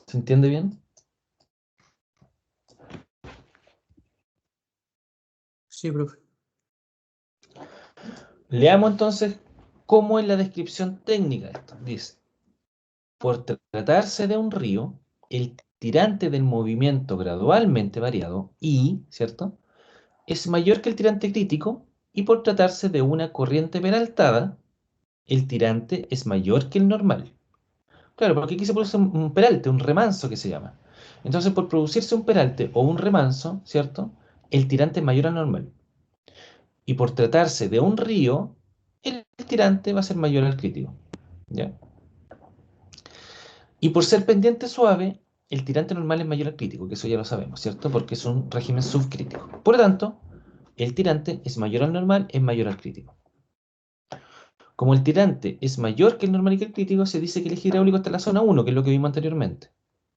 ¿Se entiende bien? Sí, profe. Leamos entonces cómo es la descripción técnica de esto. Dice, por tratarse de un río, el tirante del movimiento gradualmente variado, I, ¿cierto?, es mayor que el tirante crítico, y por tratarse de una corriente peraltada, el tirante es mayor que el normal. Claro, porque aquí se produce un peralte, un remanso que se llama. Entonces, por producirse un peralte o un remanso, ¿cierto?, el tirante es mayor al normal. Y por tratarse de un río, el tirante va a ser mayor al crítico. ¿Ya? Y por ser pendiente suave, el tirante normal es mayor al crítico, que eso ya lo sabemos, ¿cierto? Porque es un régimen subcrítico. Por lo tanto, el tirante es mayor al normal, es mayor al crítico. Como el tirante es mayor que el normal y que el crítico, se dice que el eje hidráulico está en la zona 1, que es lo que vimos anteriormente,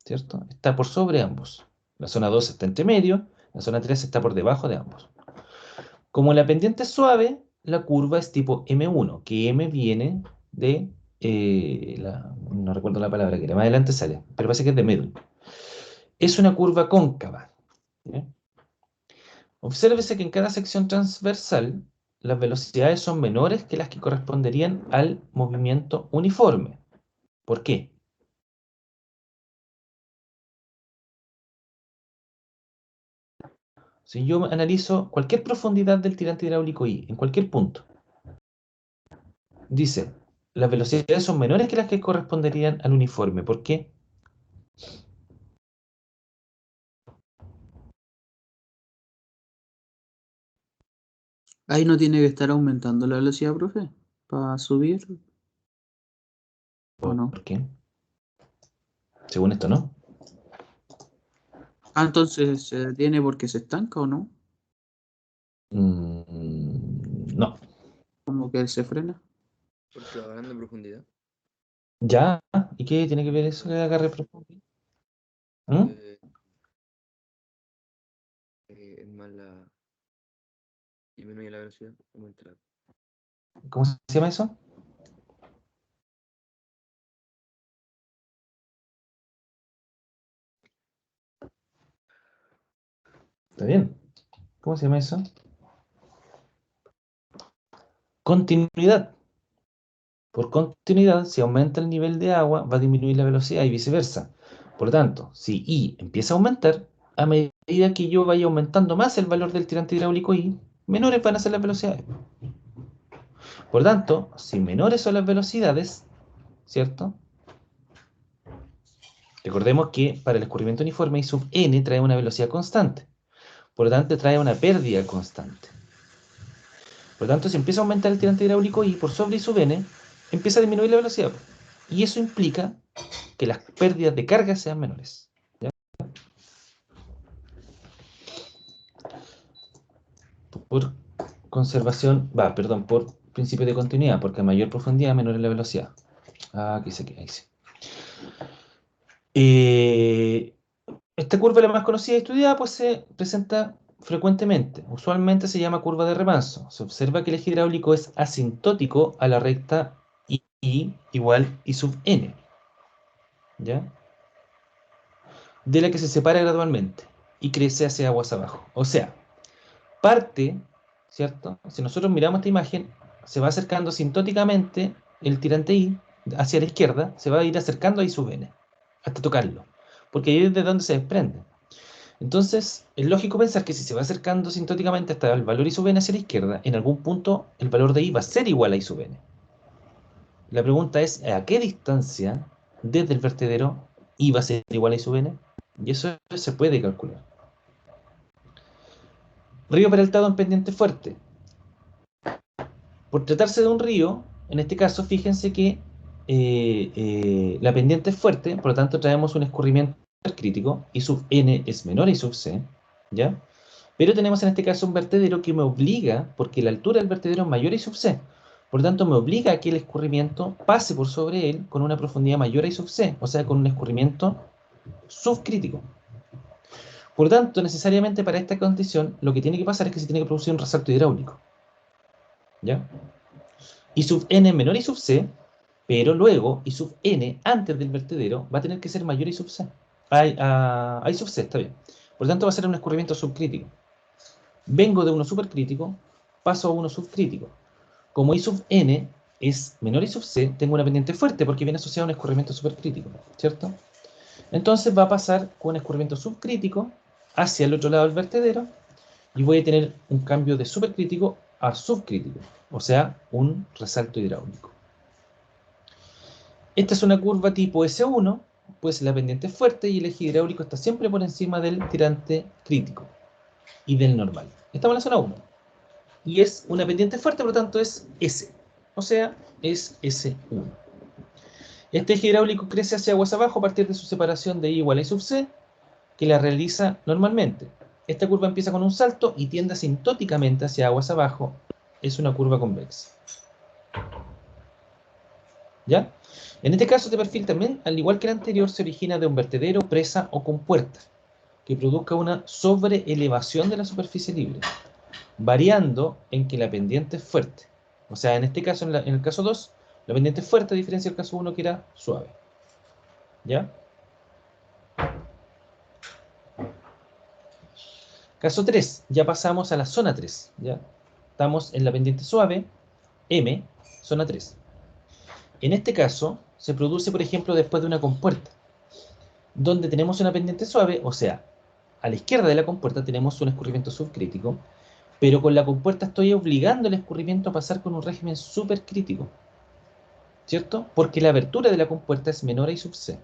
¿cierto? Está por sobre ambos. La zona 2 está entre medio, la zona 3 está por debajo de ambos. Como la pendiente es suave, la curva es tipo M1, que M viene de, no recuerdo la palabra que era, más adelante sale, pero parece que es de medio. Es una curva cóncava. ¿Ya? Obsérvese que en cada sección transversal las velocidades son menores que las que corresponderían al movimiento uniforme. ¿Por qué? Si yo analizo cualquier profundidad del tirante hidráulico I, en cualquier punto, dice, las velocidades son menores que las que corresponderían al uniforme. ¿Por qué? Ahí no tiene que estar aumentando la velocidad, profe, para subir, ¿o no? ¿Por qué? Según esto, ¿no? Ah, entonces se detiene porque se estanca, ¿o no? No. Como que se frena. Porque va ganando en profundidad. ¿Ya? ¿Y qué tiene que ver eso que agarre profundidad? ¿Mm? Eh, es más la. Disminuye la velocidad, aumenta la. ¿Cómo se llama eso? ¿Está bien? ¿Cómo se llama eso? Continuidad. Por continuidad, si aumenta el nivel de agua, va a disminuir la velocidad y viceversa. Por lo tanto, si I empieza a aumentar, a medida que yo vaya aumentando más el valor del tirante hidráulico I, menores van a ser las velocidades. Por lo tanto, si menores son las velocidades, ¿cierto? Recordemos que para el escurrimiento uniforme I sub n trae una velocidad constante. Por lo tanto, trae una pérdida constante. Por lo tanto, si empieza a aumentar el tirante hidráulico I por sobre I sub n, empieza a disminuir la velocidad. Y eso implica que las pérdidas de carga sean menores. ¿Ya? Por conservación, por principio de continuidad, porque a mayor profundidad, menor es la velocidad. Aquí se queda, ahí sí. Esta curva, la más conocida y estudiada, pues se presenta frecuentemente. Usualmente se llama curva de remanso. Se observa que el eje hidráulico es asintótico a la recta I igual I sub n, ¿ya? De la que se separa gradualmente y crece hacia aguas abajo. O sea, parte, ¿cierto? Si nosotros miramos esta imagen, se va acercando asintóticamente el tirante I hacia la izquierda, se va a ir acercando a I sub n, hasta tocarlo, porque ahí es de donde se desprende. Entonces, es lógico pensar que si se va acercando asintóticamente hasta el valor I sub n hacia la izquierda, en algún punto el valor de I va a ser igual a I sub n. La pregunta es, ¿a qué distancia desde el vertedero I va a ser igual a I sub n? Y eso se puede calcular. Río peraltado en pendiente fuerte. Por tratarse de un río, en este caso, fíjense que la pendiente es fuerte, por lo tanto traemos un escurrimiento crítico, I sub n es menor a I sub c, ¿ya? Pero tenemos en este caso un vertedero que me obliga, porque la altura del vertedero es mayor a I sub c, por lo tanto me obliga a que el escurrimiento pase por sobre él con una profundidad mayor a I sub c, o sea, con un escurrimiento subcrítico. Por lo tanto, necesariamente para esta condición, lo que tiene que pasar es que se tiene que producir un resalto hidráulico, ¿ya? I sub n menor a I sub c, pero luego I sub n antes del vertedero va a tener que ser mayor a I sub c. A I sub c, está bien. Por lo tanto, va a ser un escurrimiento subcrítico. Vengo de uno supercrítico, paso a uno subcrítico. Como I sub n es menor a I sub c, tengo una pendiente fuerte porque viene asociado a un escurrimiento supercrítico, ¿cierto? Entonces va a pasar con un escurrimiento subcrítico hacia el otro lado del vertedero y voy a tener un cambio de supercrítico a subcrítico, o sea, un resalto hidráulico. Esta es una curva tipo S1, pues la pendiente es fuerte y el eje hidráulico está siempre por encima del tirante crítico y del normal. Estamos en la zona 1. Y es una pendiente fuerte, por lo tanto es S, o sea, es S1. Este eje hidráulico crece hacia aguas abajo a partir de su separación de I igual a I sub c, que la realiza normalmente. Esta curva empieza con un salto y tiende asintóticamente hacia aguas abajo. Es una curva convexa. ¿Ya? En este caso, este perfil también, al igual que el anterior, se origina de un vertedero, presa o compuerta, que produzca una sobreelevación de la superficie libre, variando en que la pendiente es fuerte. O sea, en este caso, en el caso 2, la pendiente es fuerte a diferencia del caso 1 que era suave. ¿Ya? Caso 3, ya pasamos a la zona 3. ¿Ya? Estamos en la pendiente suave, M, zona 3. En este caso, se produce, por ejemplo, después de una compuerta, donde tenemos una pendiente suave, o sea, a la izquierda de la compuerta tenemos un escurrimiento subcrítico, pero con la compuerta estoy obligando el escurrimiento a pasar con un régimen supercrítico, ¿cierto? Porque la abertura de la compuerta es menor a I sub c.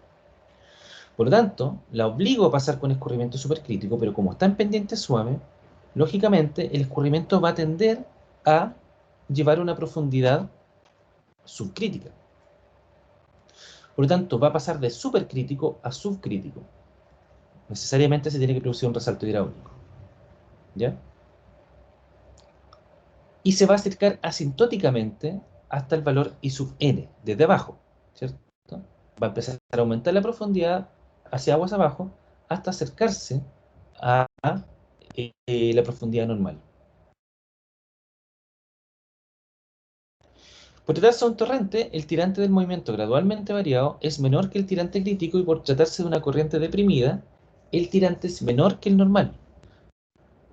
Por lo tanto, la obligo a pasar con escurrimiento supercrítico, pero como está en pendiente suave, lógicamente el escurrimiento va a tender a llevar una profundidad subcrítica. Por lo tanto, va a pasar de supercrítico a subcrítico. Necesariamente se tiene que producir un resalto hidráulico, ¿ya? Y se va a acercar asintóticamente hasta el valor I sub n, desde abajo, ¿cierto? Va a empezar a aumentar la profundidad hacia aguas abajo hasta acercarse a la profundidad normal. Por tratarse de un torrente, el tirante del movimiento gradualmente variado es menor que el tirante crítico y por tratarse de una corriente deprimida, el tirante es menor que el normal.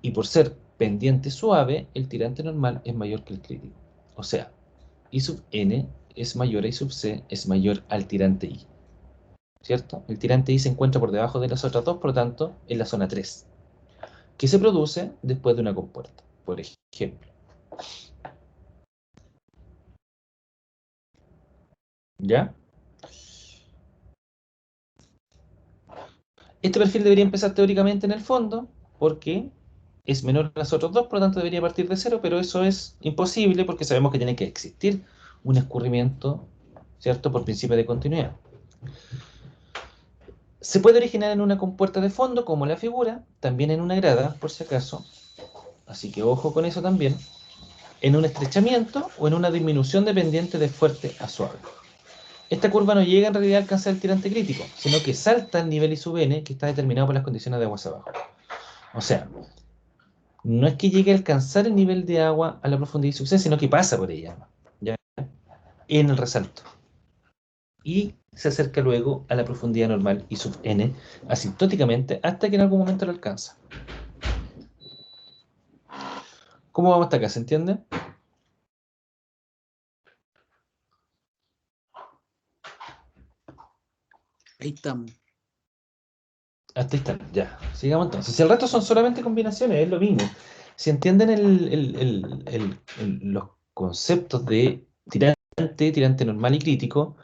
Y por ser pendiente suave, el tirante normal es mayor que el crítico. O sea, I sub n es mayor a I sub c, es mayor al tirante I. ¿Cierto? El tirante I se encuentra por debajo de las otras dos, por lo tanto, en la zona 3, que se produce después de una compuerta, por ejemplo. ¿Ya? Este perfil debería empezar teóricamente en el fondo, porque es menor a los otros dos, por lo tanto debería partir de cero, pero eso es imposible porque sabemos que tiene que existir un escurrimiento, ¿cierto? Por principio de continuidad. Se puede originar en una compuerta de fondo, como la figura, también en una grada, por si acaso, así que ojo con eso también, en un estrechamiento o en una disminución de pendiente de fuerte a suave. Esta curva no llega en realidad a alcanzar el tirante crítico, sino que salta el nivel ISUBN que está determinado por las condiciones de aguas abajo. O sea, no es que llegue a alcanzar el nivel de agua a la profundidad ISUBC, sino que pasa por ella, ¿ya? En el resalto. Y se acerca luego a la profundidad normal ISUBN asintóticamente hasta que en algún momento lo alcanza. ¿Cómo vamos hasta acá? ¿Se entiende? Ahí estamos. Hasta ahí está, ya. Sigamos entonces. Si el resto son solamente combinaciones, es lo mismo. Si entienden los conceptos de tirante normal y crítico,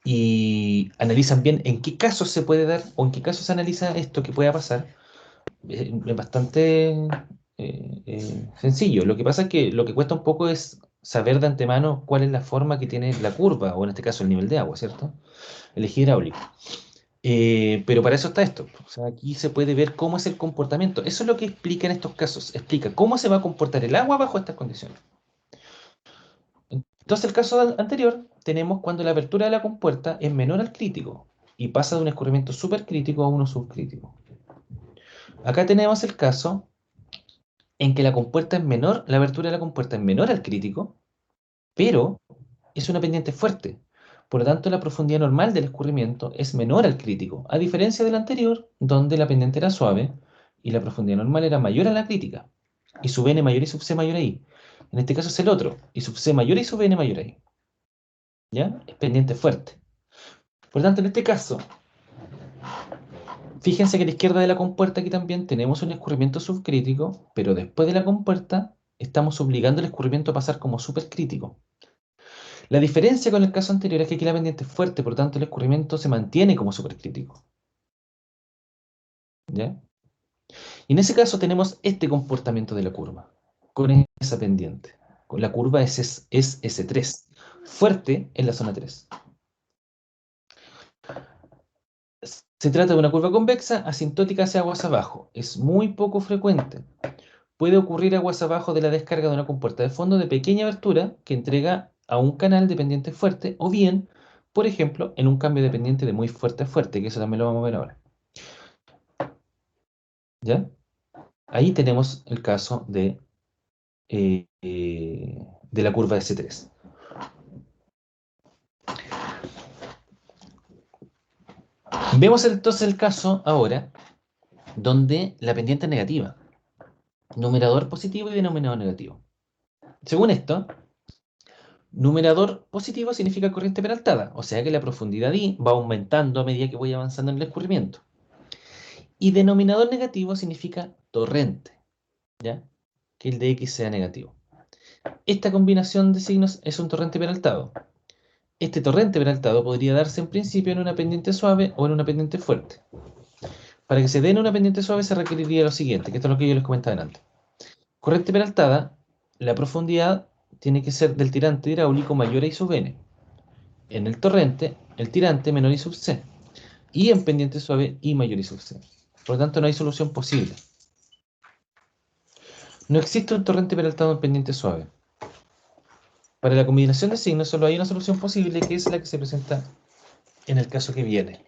y analizan bien en qué casos se puede dar o en qué casos se analiza esto que pueda pasar, es bastante sencillo. Lo que pasa es que lo que cuesta un poco es saber de antemano cuál es la forma que tiene la curva, o en este caso el nivel de agua, ¿cierto? El eje hidráulico. Pero para eso está esto. O sea, aquí se puede ver cómo es el comportamiento. Eso es lo que explica en estos casos. Explica cómo se va a comportar el agua bajo estas condiciones. Entonces, el caso anterior, tenemos cuando la apertura de la compuerta es menor al crítico y pasa de un escurrimiento supercrítico a uno subcrítico. Acá tenemos el caso en que la compuerta es menor, la apertura de la compuerta es menor al crítico, pero es una pendiente fuerte. Por lo tanto, la profundidad normal del escurrimiento es menor al crítico, a diferencia del anterior, donde la pendiente era suave y la profundidad normal era mayor a la crítica. Y sub n mayor y sub c mayor a i. En este caso es el otro, y sub c mayor y sub n mayor a i. ¿Ya? Es pendiente fuerte. Por lo tanto, en este caso, fíjense que a la izquierda de la compuerta aquí también tenemos un escurrimiento subcrítico, pero después de la compuerta estamos obligando el escurrimiento a pasar como supercrítico. La diferencia con el caso anterior es que aquí la pendiente es fuerte, por lo tanto el escurrimiento se mantiene como supercrítico. ¿Ya? Y en ese caso tenemos este comportamiento de la curva, con esa pendiente. La curva es S3, fuerte en la zona 3. Se trata de una curva convexa asintótica hacia aguas abajo. Es muy poco frecuente. Puede ocurrir aguas abajo de la descarga de una compuerta de fondo de pequeña abertura que entrega a un canal de pendiente fuerte, o bien, por ejemplo, en un cambio de pendiente de muy fuerte a fuerte, que eso también lo vamos a ver ahora. ¿Ya? Ahí tenemos el caso de la curva S3. Vemos entonces el caso ahora donde la pendiente es negativa. Numerador positivo y denominador negativo. Según esto, numerador positivo significa corriente peraltada, o sea que la profundidad I va aumentando a medida que voy avanzando en el escurrimiento. Y denominador negativo significa torrente, ¿ya? Que el de X sea negativo. Esta combinación de signos es un torrente peraltado. Este torrente peraltado podría darse en principio en una pendiente suave o en una pendiente fuerte. Para que se dé en una pendiente suave se requeriría lo siguiente, que esto es lo que yo les comentaba antes. Corriente peraltada, la profundidad tiene que ser del tirante hidráulico mayor a I sub n. En el torrente, el tirante menor I sub c. Y en pendiente suave, I mayor I sub c. Por lo tanto, no hay solución posible. No existe un torrente peraltado en pendiente suave. Para la combinación de signos solo hay una solución posible, que es la que se presenta en el caso que viene.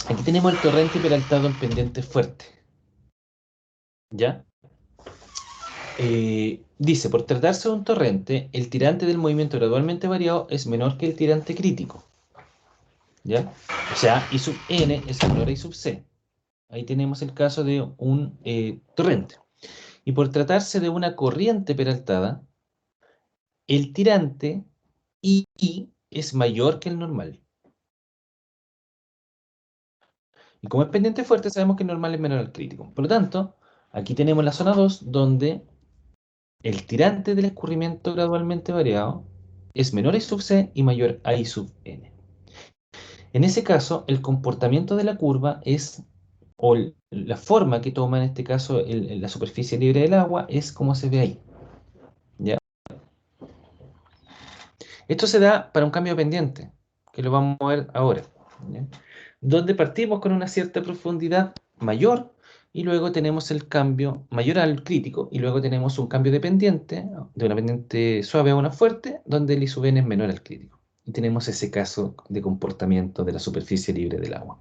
Aquí tenemos el torrente peraltado en pendiente fuerte. ¿Ya? Dice, por tratarse de un torrente, el tirante del movimiento gradualmente variado es menor que el tirante crítico. ¿Ya? O sea, I sub n es menor a I sub c. Ahí tenemos el caso de un torrente. Y por tratarse de una corriente peraltada, el tirante I es mayor que el normal. Y como es pendiente fuerte, sabemos que el normal es menor al crítico. Por lo tanto, aquí tenemos la zona 2, donde el tirante del escurrimiento gradualmente variado es menor a I sub c y mayor a I sub n. En ese caso, el comportamiento de la curva es, o la forma que toma en este caso la superficie libre del agua, es como se ve ahí. ¿Ya? Esto se da para un cambio de pendiente, que lo vamos a ver ahora, ¿ya? Donde partimos con una cierta profundidad mayor y luego tenemos el cambio mayor al crítico y luego tenemos un cambio de pendiente, de una pendiente suave a una fuerte, donde el I sub n es menor al crítico. Y tenemos ese caso de comportamiento de la superficie libre del agua.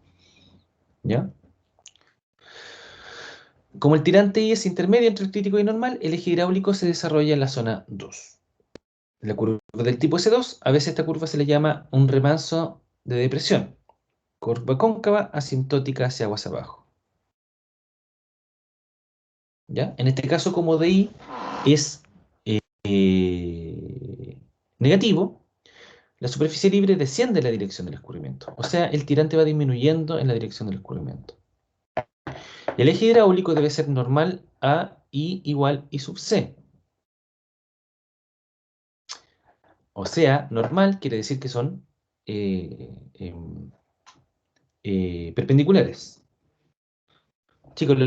¿Ya? Como el tirante I es intermedio entre el crítico y normal, el eje hidráulico se desarrolla en la zona 2. La curva del tipo S2, a veces esta curva se le llama un remanso de depresión. Curva cóncava asintótica hacia aguas abajo. ¿Ya? En este caso, como DI es negativo, la superficie libre desciende en la dirección del escurrimiento. O sea, el tirante va disminuyendo en la dirección del escurrimiento. El eje hidráulico debe ser normal a I igual I sub C. O sea, normal quiere decir que son eh, em, perpendiculares. Chicos,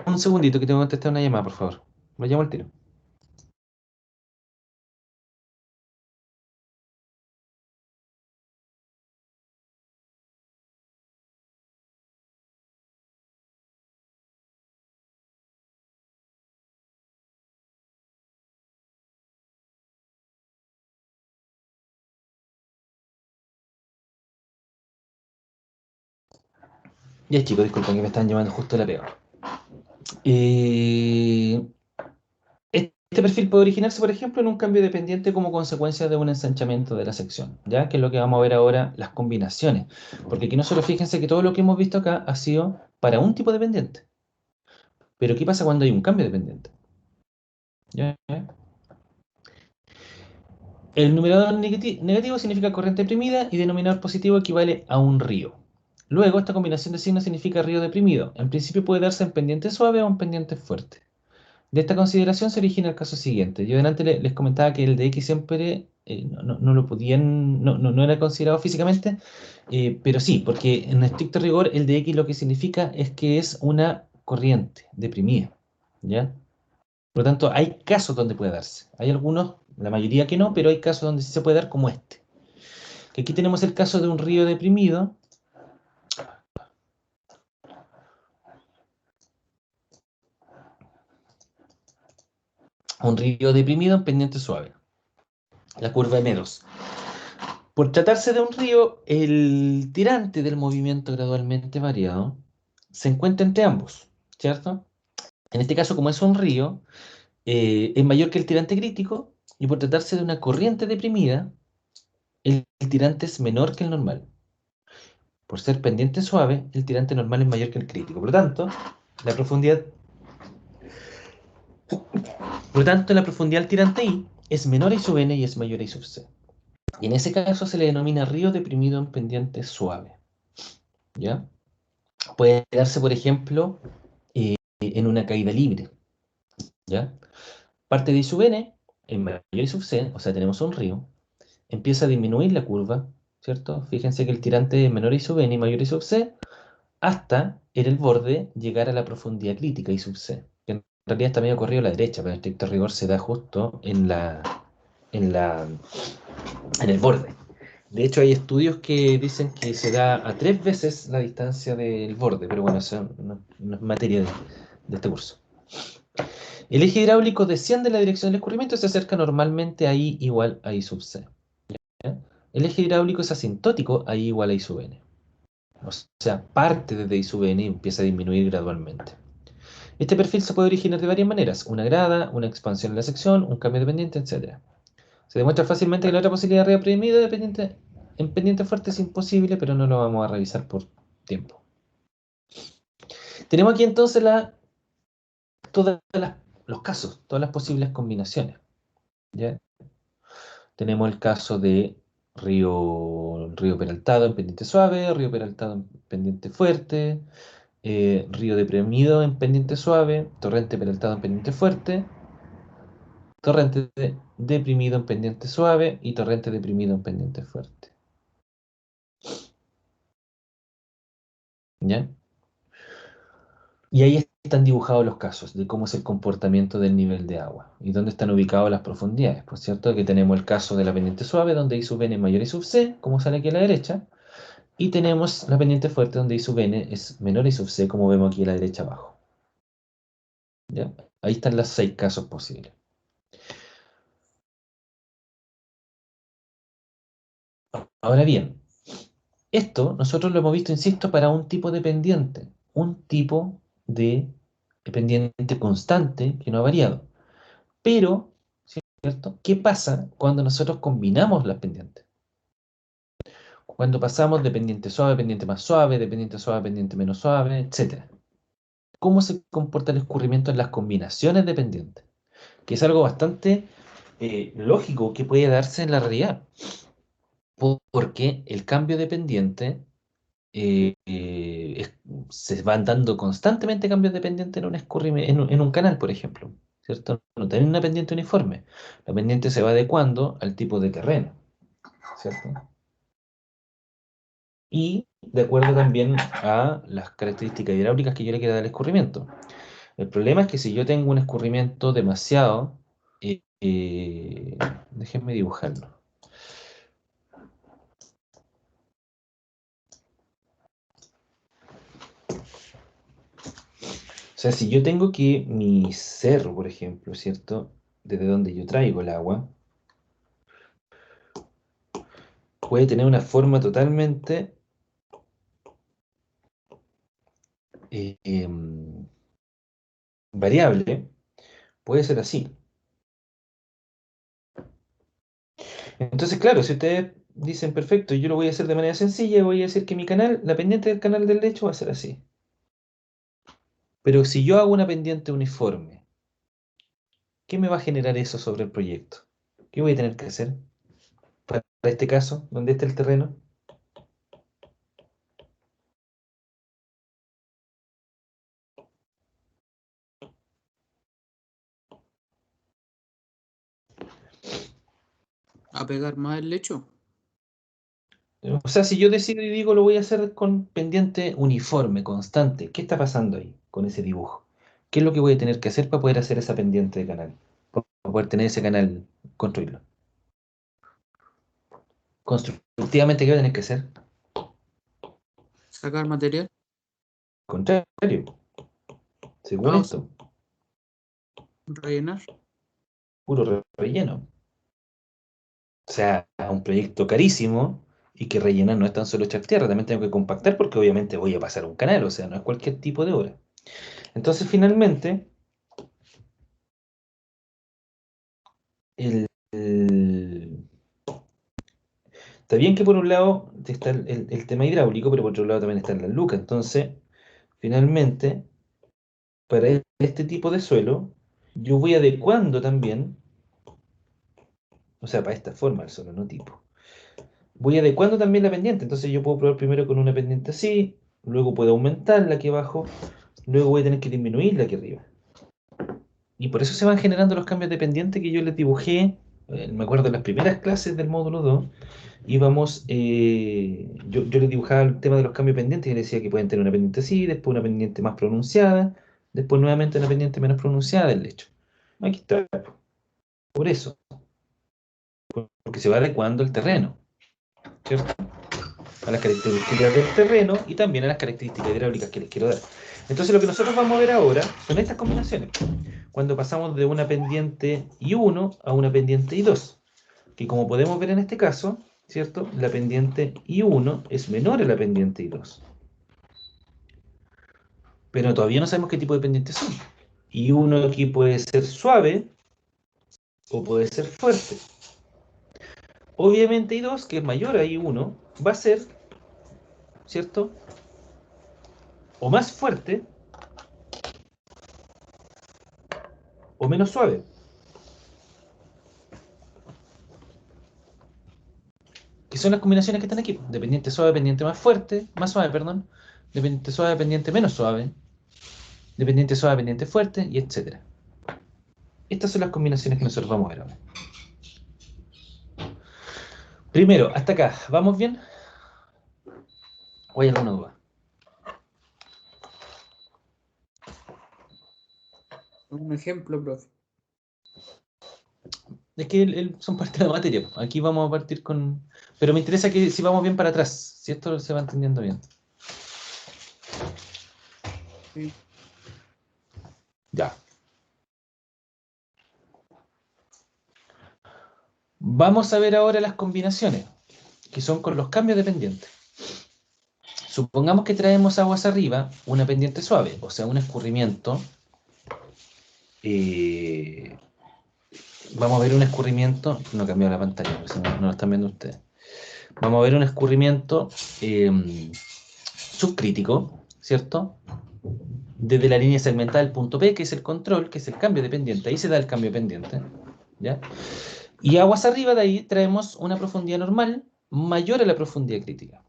un segundito que tengo que contestar una llamada, por favor. Lo llamo al tiro. Ya, chicos, disculpen que me están llamando justo la pega. Este perfil puede originarse, por ejemplo, en un cambio de pendiente como consecuencia de un ensanchamiento de la sección, ¿ya? Que es lo que vamos a ver ahora, las combinaciones. Porque aquí nosotros fíjense que todo lo que hemos visto acá ha sido para un tipo de pendiente. Pero ¿qué pasa cuando hay un cambio de pendiente? ¿Ya? El numerador negativo significa corriente deprimida y denominador positivo equivale a un río. Luego, esta combinación de signos significa río deprimido. En principio puede darse en pendiente suave o en pendiente fuerte. De esta consideración se origina el caso siguiente. Yo delante les comentaba que el de X siempre no lo podían, no era considerado físicamente, pero sí, porque en estricto rigor el de X lo que significa es que es una corriente deprimida, ¿ya? Por lo tanto, hay casos donde puede darse. Hay algunos, la mayoría que no, pero hay casos donde sí se puede dar como este. Que aquí tenemos el caso de un río deprimido. Un río deprimido en pendiente suave. La curva M2. Por tratarse de un río, el tirante del movimiento gradualmente variado se encuentra entre ambos, ¿cierto? En este caso, como es un río, es mayor que el tirante crítico y por tratarse de una corriente deprimida, el tirante es menor que el normal. Por ser pendiente suave, el tirante normal es mayor que el crítico. La profundidad, por lo tanto, la profundidad del tirante I es menor a I sub n y es mayor a I sub c. Y en ese caso se le denomina río deprimido en pendiente suave, ¿ya? Puede darse, por ejemplo, en una caída libre, ¿ya? Parte de I sub n en mayor I sub c, o sea, tenemos un río, empieza a disminuir la curva, ¿cierto? Fíjense que el tirante es menor I sub n y mayor I sub c, hasta en el borde llegar a la profundidad crítica I sub c. Que en realidad está medio corrido a la derecha, pero en estricto rigor se da justo en el borde. De hecho, hay estudios que dicen que se da a 3 veces la distancia del borde, pero bueno, eso no es materia de este curso. El eje hidráulico desciende en la dirección del escurrimiento y se acerca normalmente a I igual a I sub c. ¿Ya? El eje hidráulico es asintótico a I igual a I sub n. O sea, parte desde I sub n y empieza a disminuir gradualmente. Este perfil se puede originar de varias maneras: una grada, una expansión en la sección, un cambio de pendiente, etc. Se demuestra fácilmente que la otra posibilidad de reprimido en pendiente fuerte es imposible, pero no lo vamos a revisar por tiempo. Tenemos aquí entonces todos los casos, todas las posibles combinaciones, ¿ya? Tenemos el caso de río peraltado en pendiente suave, río peraltado en pendiente fuerte, río deprimido en pendiente suave, torrente peraltado en pendiente fuerte, torrente deprimido en pendiente suave y torrente deprimido en pendiente fuerte. ¿Ya? Y ahí están dibujados los casos de cómo es el comportamiento del nivel de agua y dónde están ubicadas las profundidades. Por cierto, que tenemos el caso de la pendiente suave, donde I sub n es mayor I sub c, como sale aquí a la derecha, y tenemos la pendiente fuerte, donde I sub n es menor I sub c, como vemos aquí a la derecha abajo. ¿Ya? Ahí están los 6 casos posibles. Ahora bien, esto nosotros lo hemos visto, insisto, para un tipo de pendiente, un tipo de pendiente constante que no ha variado. Pero, ¿cierto? ¿Qué pasa cuando nosotros combinamos las pendientes? Cuando pasamos de pendiente suave a pendiente más suave, de pendiente suave a pendiente menos suave, etc. ¿Cómo se comporta el escurrimiento en las combinaciones de pendientes? Que es algo bastante lógico que puede darse en la realidad. Porque el cambio de pendiente se van dando constantemente cambios de pendiente en un en un canal, por ejemplo, ¿cierto? No tienen una pendiente uniforme. La pendiente se va adecuando al tipo de terreno, ¿cierto? Y de acuerdo también a las características hidráulicas que yo le quiera dar al escurrimiento. El problema es que si yo tengo un escurrimiento demasiado, déjenme dibujarlo. O sea, si yo tengo que mi cerro, por ejemplo, ¿cierto? Desde donde yo traigo el agua, puede tener una forma totalmente variable, puede ser así. Entonces, claro, si ustedes dicen, perfecto, yo lo voy a hacer de manera sencilla, voy a decir que mi canal, la pendiente del canal del lecho va a ser así. Pero si yo hago una pendiente uniforme, ¿qué me va a generar eso sobre el proyecto? ¿Qué voy a tener que hacer para este caso, donde está el terreno? A pegar más el lecho. O sea, si yo decido y digo lo voy a hacer con pendiente uniforme, constante, ¿qué está pasando ahí con ese dibujo? ¿Qué es lo que voy a tener que hacer para poder hacer esa pendiente de canal? Para poder tener ese canal, construirlo. Constructivamente, ¿qué voy a tener que hacer? Sacar material. Contrario, según Caos. esto, Rellenar. puro relleno. O sea, un proyecto carísimo y que rellenar no es tan solo echar tierra, también tengo que compactar porque obviamente voy a pasar un canal, o sea, no es cualquier tipo de obra. Entonces, finalmente, el- está bien que por un lado está el tema hidráulico, pero por otro lado también está la luca. Entonces, finalmente, para este tipo de suelo, yo voy adecuando también, o sea, para esta forma del suelo, no tipo. Voy adecuando también la pendiente. Entonces yo puedo probar primero con una pendiente así, luego puedo aumentarla aquí abajo, luego voy a tener que disminuirla aquí arriba. Y por eso se van generando los cambios de pendiente que yo les dibujé. Me acuerdo en las primeras clases del módulo 2, íbamos, yo les dibujaba el tema de los cambios pendientes y les decía que pueden tener una pendiente así, después una pendiente más pronunciada, después nuevamente una pendiente menos pronunciada del lecho. Aquí está, por eso, porque se va adecuando el terreno, ¿cierto? A las características del terreno y también a las características hidráulicas que les quiero dar. Entonces lo que nosotros vamos a ver ahora son estas combinaciones, cuando pasamos de una pendiente I1 a una pendiente I2, que como podemos ver en este caso, ¿cierto? La pendiente I1 es menor a la pendiente I2. Pero todavía no sabemos qué tipo de pendientes son. I1 aquí puede ser suave o puede ser fuerte. Obviamente I2, que es mayor a I1, va a ser, ¿cierto? O más fuerte o menos suave. que son las combinaciones que están aquí. Dependiente suave, pendiente más fuerte, más suave, perdón. Dependiente suave, pendiente menos suave. Dependiente suave, pendiente fuerte, y etc. Estas son las combinaciones que nosotros vamos a ver ahora. Primero, hasta acá, ¿vamos bien? ¿O hay alguna duda? Un ejemplo, profe. Es que son parte de la materia. Aquí vamos a partir con... Pero me interesa que si vamos bien para atrás, si esto se va entendiendo bien. Sí. Ya. Vamos a ver ahora las combinaciones, que son con los cambios de pendiente. Supongamos que traemos aguas arriba, una pendiente suave, o sea, un escurrimiento. Vamos a ver un escurrimiento, no he cambiado la pantalla, porque si no lo están viendo ustedes. Vamos a ver un escurrimiento subcrítico, ¿cierto? Desde la línea segmental del punto P, que es el control, que es el cambio de pendiente. Ahí se da el cambio de pendiente, ¿ya? Y aguas arriba de ahí traemos una profundidad normal mayor a la profundidad crítica.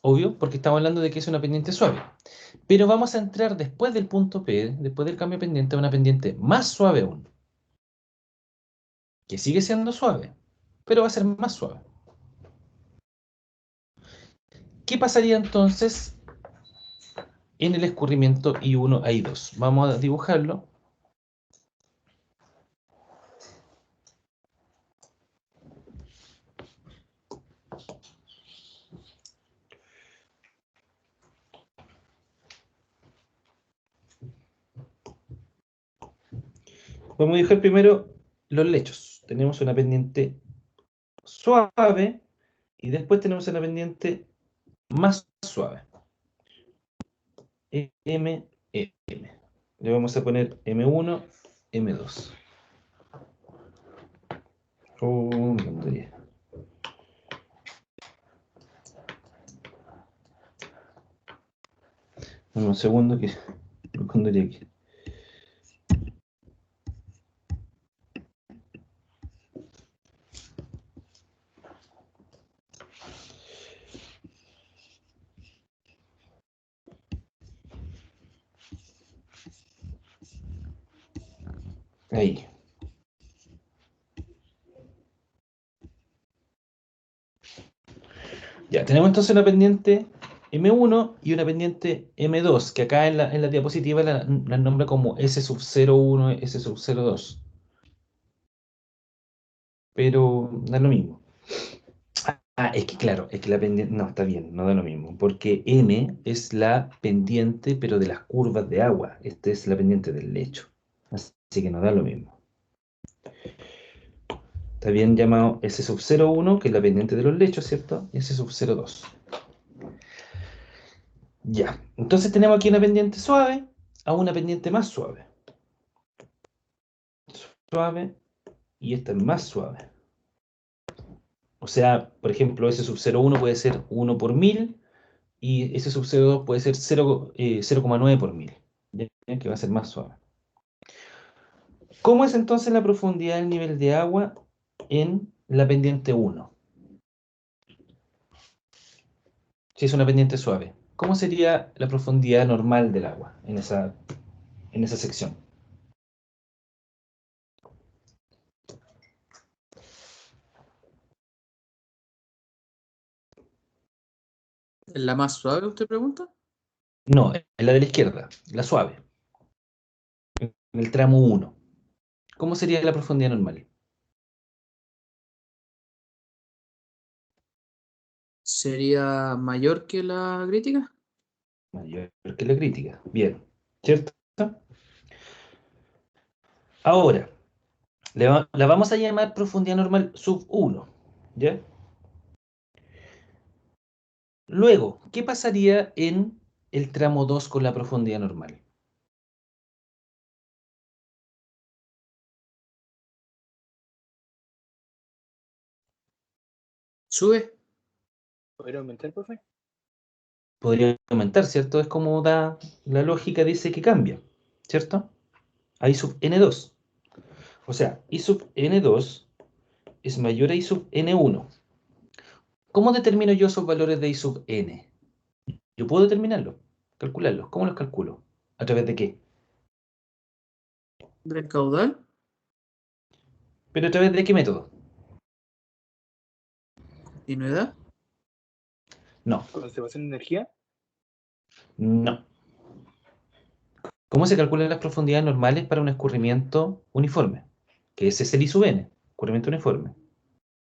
Obvio, porque estamos hablando de que es una pendiente suave. Pero vamos a entrar después del punto P, después del cambio de pendiente, a una pendiente más suave aún. Que sigue siendo suave, pero va a ser más suave. ¿Qué pasaría entonces en el escurrimiento I1 a I2? Vamos a dibujarlo. Vamos a dibujar primero los lechos. Tenemos una pendiente suave y después tenemos una pendiente más suave. M, M. Le vamos a poner M1, M2. Oh, me tontería. Un segundo que lo pondré aquí. Ahí. Ya, tenemos entonces una pendiente M1 y una pendiente M2, que acá en la diapositiva la nombra como S sub 01, S sub 02. Pero da lo mismo. Es que claro, es que la pendiente... No, está bien, no da lo mismo, porque M es la pendiente, pero de las curvas de agua. Esta es la pendiente del lecho. Así que no da lo mismo. Está bien llamado S sub 01, que es la pendiente de los lechos, ¿cierto? Y S sub 02. Ya, entonces tenemos aquí una pendiente suave a una pendiente más suave. Suave y esta es más suave. O sea, por ejemplo, S sub 01 puede ser 1 por 1000 y S sub 02 puede ser 0,9 por 1000, ¿ya? Que va a ser más suave. ¿Cómo es entonces la profundidad del nivel de agua en la pendiente 1? Si es una pendiente suave. ¿Cómo sería la profundidad normal del agua en esa sección? ¿Es la más suave, usted pregunta? No, es la de la izquierda, la suave, en el tramo 1. ¿Cómo sería la profundidad normal? ¿Sería mayor que la crítica? Mayor que la crítica. Bien, ¿cierto? Ahora, la vamos a llamar profundidad normal sub 1, ¿ya? Luego, ¿qué pasaría en el tramo 2 con la profundidad normal? ¿Sube? ¿Podría aumentar, profe? Podría aumentar, ¿cierto? Es como da la lógica dice que cambia, ¿cierto? A I sub N2. O sea, I sub N2 es mayor a I sub N1. ¿Cómo determino yo esos valores de I sub N? Yo puedo determinarlos, calcularlos. ¿Cómo los calculo? ¿A través de qué? ¿Del caudal? ¿Pero a través de qué método? ¿Continuidad? No, Conservación de energía. no. ¿Cómo se calculan las profundidades normales para un escurrimiento uniforme? Que ese es el I sub N, escurrimiento uniforme.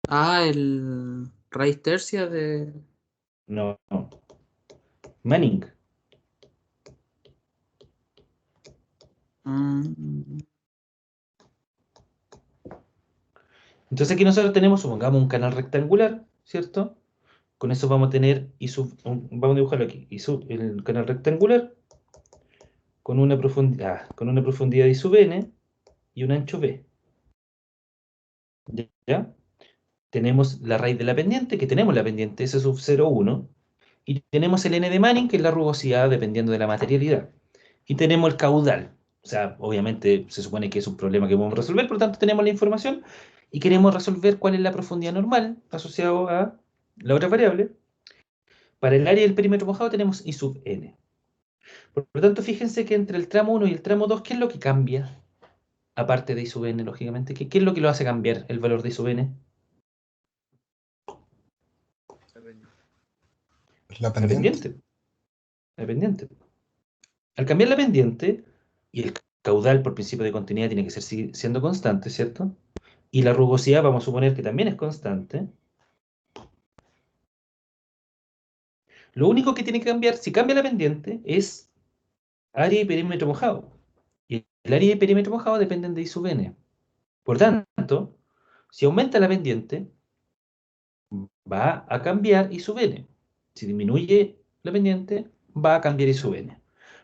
Ah, el raíz tercia de... No, no. Manning. Mm, Entonces aquí nosotros tenemos, supongamos, un canal rectangular, ¿cierto? Con eso vamos a tener vamos a dibujarlo aquí, el canal rectangular con una profundidad I sub n y un ancho b. ¿Ya? Tenemos la raíz de la pendiente, que tenemos la pendiente S sub 0,1, y tenemos el n de Manning, que es la rugosidad dependiendo de la materialidad. Y tenemos el caudal. O sea, obviamente se supone que es un problema que podemos resolver, por lo tanto tenemos la información y queremos resolver cuál es la profundidad normal asociado a la otra variable. Para el área del perímetro mojado tenemos I sub n. Por lo tanto, fíjense que entre el tramo 1 y el tramo 2, ¿qué es lo que cambia? Aparte de I sub n, lógicamente, ¿qué es lo que lo hace cambiar el valor de I sub n? La La pendiente. pendiente. La pendiente. Al cambiar la pendiente, y el caudal por principio de continuidad tiene que seguir siendo constante, ¿cierto? Y la rugosidad vamos a suponer que también es constante. Lo único que tiene que cambiar, si cambia la pendiente, es área y perímetro mojado. Y el área y perímetro mojado dependen de I sub n. Por tanto, si aumenta la pendiente, va a cambiar I sub n. Si disminuye la pendiente, va a cambiar I sub n.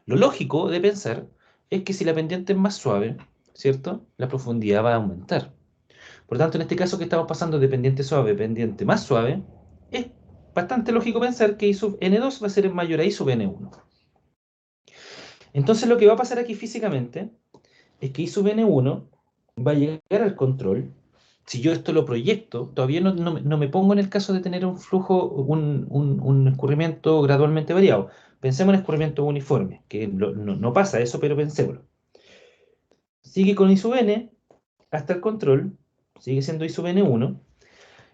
Lo lógico de pensar es que si la pendiente es más suave, ¿cierto? La profundidad va a aumentar. Por tanto, en este caso que estamos pasando de pendiente suave a pendiente más suave, es bastante lógico pensar que I sub n2 va a ser mayor a I sub n1. Entonces lo que va a pasar aquí físicamente es que I sub n1 va a llegar al control. Si yo esto lo proyecto, todavía no me pongo en el caso de tener un flujo, un escurrimiento gradualmente variado. Pensemos en escurrimiento uniforme, que no pasa eso, pero pensémoslo. Sigue con I sub n hasta el control, sigue siendo I sub n1,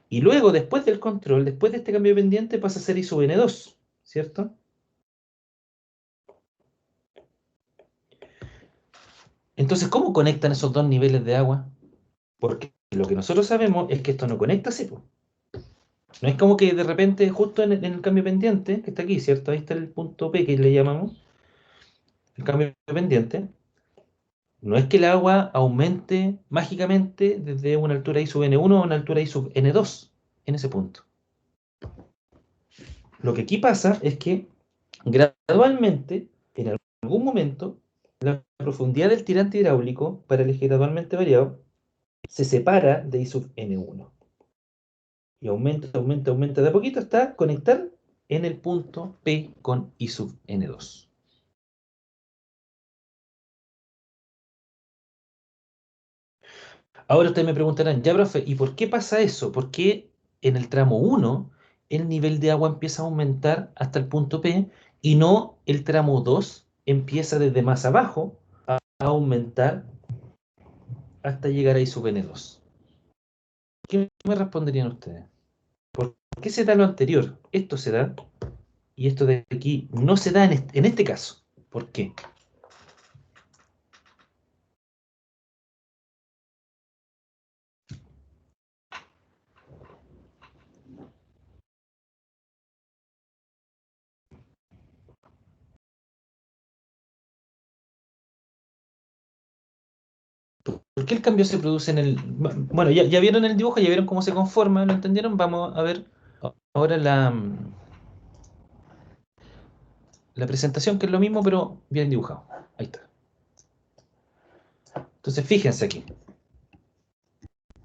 y luego, después del control, después de este cambio de pendiente, pasa a ser I sub n2, ¿cierto? Entonces, ¿cómo conectan esos dos niveles de agua? Porque lo que nosotros sabemos es que esto no conecta así, po. No es como que de repente, justo en el cambio pendiente, que está aquí, ¿cierto? Ahí está el punto P que le llamamos, el cambio pendiente. No es que el agua aumente mágicamente desde una altura I sub n1 a una altura I sub n2 en ese punto. Lo que aquí pasa es que gradualmente, en algún momento, la profundidad del tirante hidráulico para el eje gradualmente variado se separa de I sub n1. Y aumenta de a poquito hasta conectar en el punto P con I sub n2. Ahora ustedes me preguntarán, ya profe, ¿y por qué pasa eso? ¿Por qué en el tramo 1 el nivel de agua empieza a aumentar hasta el punto P y no el tramo 2 empieza desde más abajo a aumentar hasta llegar a I sub n2? ¿Qué me responderían ustedes? ¿Por qué se da lo anterior? Esto se da y esto de aquí no se da en este caso. ¿Por qué? ¿Por qué el cambio se produce en el... Bueno, ya vieron el dibujo, ya vieron cómo se conforma, ¿lo entendieron? Vamos a ver ahora la presentación, que es lo mismo, pero bien dibujado. Ahí está. Entonces, fíjense aquí,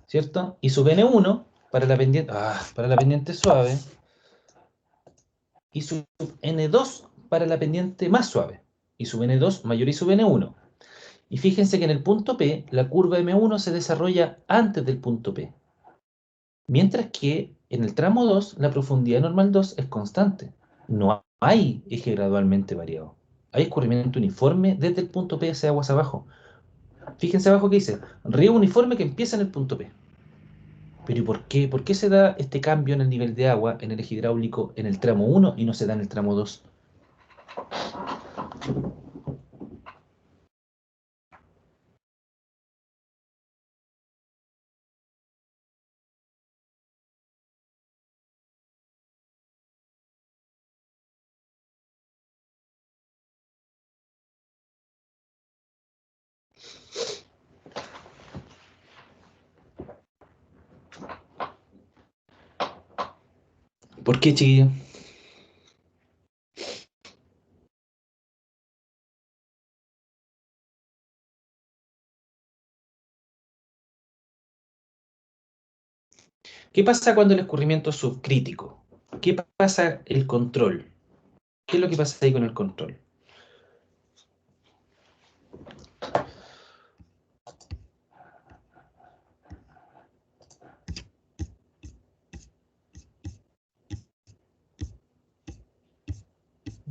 ¿cierto? Y sub n1 para la pendiente suave, y sub n2 para la pendiente más suave, y sub n2 mayor y sub n1. Y fíjense que en el punto P, la curva M1 se desarrolla antes del punto P. Mientras que en el tramo 2, la profundidad normal 2 es constante. No hay eje gradualmente variado. Hay escurrimiento uniforme desde el punto P hacia aguas abajo. Fíjense abajo que dice, río uniforme que empieza en el punto P. Pero ¿y por qué? ¿Por qué se da este cambio en el nivel de agua en el eje hidráulico en el tramo 1 y no se da en el tramo 2? ¿Por qué, chiquillo? ¿Qué pasa cuando el escurrimiento es subcrítico? ¿Qué pasa el control? ¿Qué es lo que pasa ahí con el control?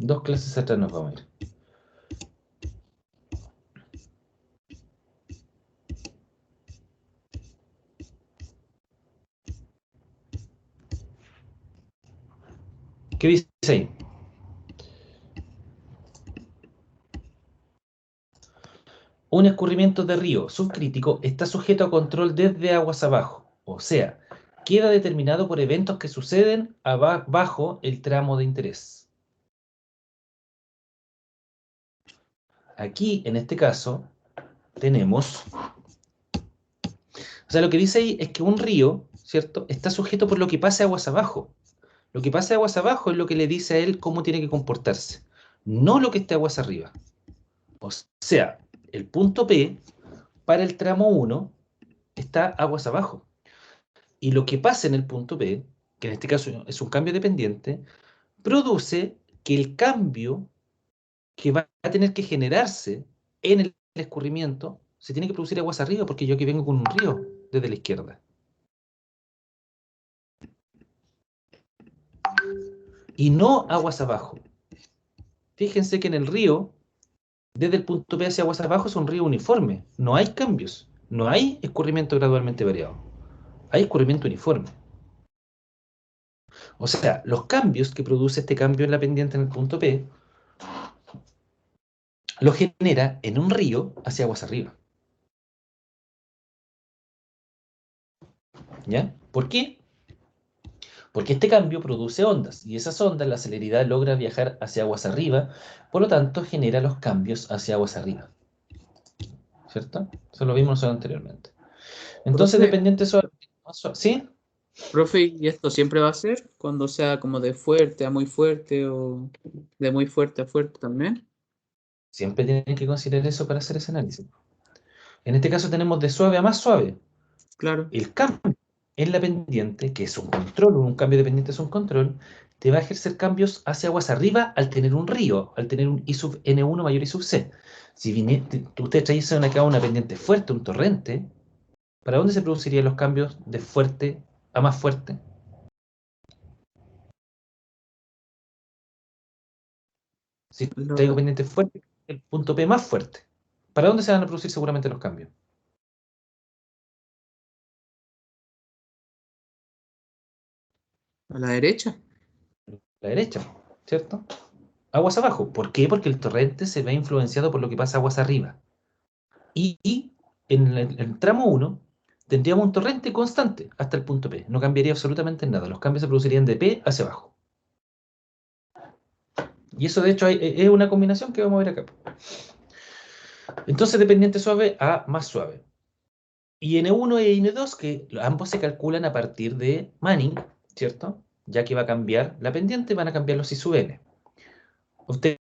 Dos clases atrás nos vamos a ir. ¿Qué dice ahí? Un escurrimiento de río subcrítico está sujeto a control desde aguas abajo, o sea, queda determinado por eventos que suceden bajo el tramo de interés. Aquí, en este caso, tenemos... O sea, lo que dice ahí es que un río, ¿cierto?, está sujeto por lo que pase aguas abajo. Lo que pase aguas abajo es lo que le dice a él cómo tiene que comportarse, no lo que esté aguas arriba. O sea, el punto P para el tramo 1 está aguas abajo. Y lo que pasa en el punto P, que en este caso es un cambio dependiente, produce que el cambio que va a tener que generarse en el escurrimiento se tiene que producir aguas arriba, porque yo aquí vengo con un río desde la izquierda. Y no aguas abajo. Fíjense que en el río, desde el punto P hacia aguas abajo, es un río uniforme. No hay cambios. No hay escurrimiento gradualmente variado. Hay escurrimiento uniforme. O sea, los cambios que produce este cambio en la pendiente en el punto P lo genera en un río hacia aguas arriba. ¿Ya? ¿Por qué? Porque este cambio produce ondas, y esas ondas la celeridad logra viajar hacia aguas arriba, por lo tanto genera los cambios hacia aguas arriba. ¿Cierto? Eso lo vimos anteriormente. Entonces, Profe, dependiente suave. ¿Sí? profe, ¿y esto siempre va a ser cuando sea como de fuerte a muy fuerte o de muy fuerte a fuerte también? Siempre tienen que considerar eso para hacer ese análisis. En este caso tenemos de suave a más suave. Claro. El cambio en la pendiente, que es un control, un cambio de pendiente es un control, te va a ejercer cambios hacia aguas arriba al tener un río, al tener un I sub N1 mayor I sub C. Si ustedes traen acá una pendiente fuerte, un torrente, ¿para dónde se producirían los cambios de fuerte a más fuerte? Si traigo Lo- pendiente fuerte, el punto P más fuerte. ¿Para dónde se van a producir seguramente los cambios? a la derecha. La derecha, ¿cierto? Aguas abajo. ¿Por qué? Porque el torrente se ve influenciado por lo que pasa aguas arriba. Y en el tramo 1 tendríamos un torrente constante hasta el punto P. No cambiaría absolutamente nada. Los cambios se producirían de P hacia abajo. Y eso de hecho es una combinación que vamos a ver acá. Entonces dependiente suave a más suave. Y N1 e N2, que ambos se calculan a partir de Manning, ¿cierto? Ya que va a cambiar la pendiente, van a cambiar los I sub N.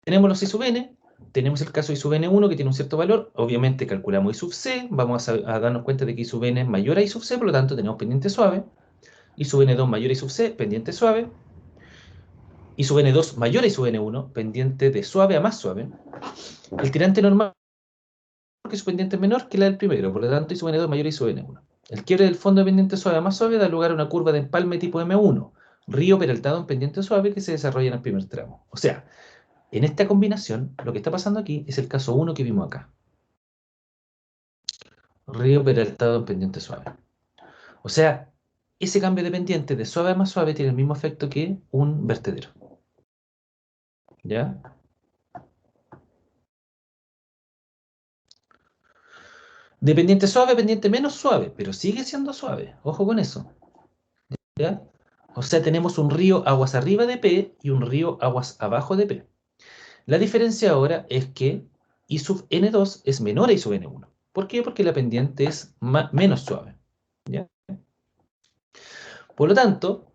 Tenemos los I sub N, tenemos el caso I sub N1 que tiene un cierto valor, obviamente calculamos I sub C, vamos a darnos cuenta de que I sub N es mayor a I sub C, por lo tanto tenemos pendiente suave, I sub N2 mayor a I sub C, pendiente suave, I sub N2 mayor a I sub N1, pendiente de suave a más suave. El tirante normal, porque su pendiente es menor que la del primero, por lo tanto I sub N2 mayor a I sub N1. El quiebre del fondo de pendiente suave a más suave da lugar a una curva de empalme tipo M1, río peraltado en pendiente suave que se desarrolla en el primer tramo. O sea, en esta combinación, lo que está pasando aquí es el caso 1 que vimos acá. Río peraltado en pendiente suave. O sea, ese cambio de pendiente de suave a más suave tiene el mismo efecto que un vertedero. ¿Ya? De pendiente suave a pendiente menos suave, pero sigue siendo suave. Ojo con eso. ¿Ya? O sea, tenemos un río aguas arriba de P y un río aguas abajo de P. La diferencia ahora es que I sub N2 es menor a I sub N1. ¿Por qué? Porque la pendiente es menos suave. ¿Ya? Por lo tanto,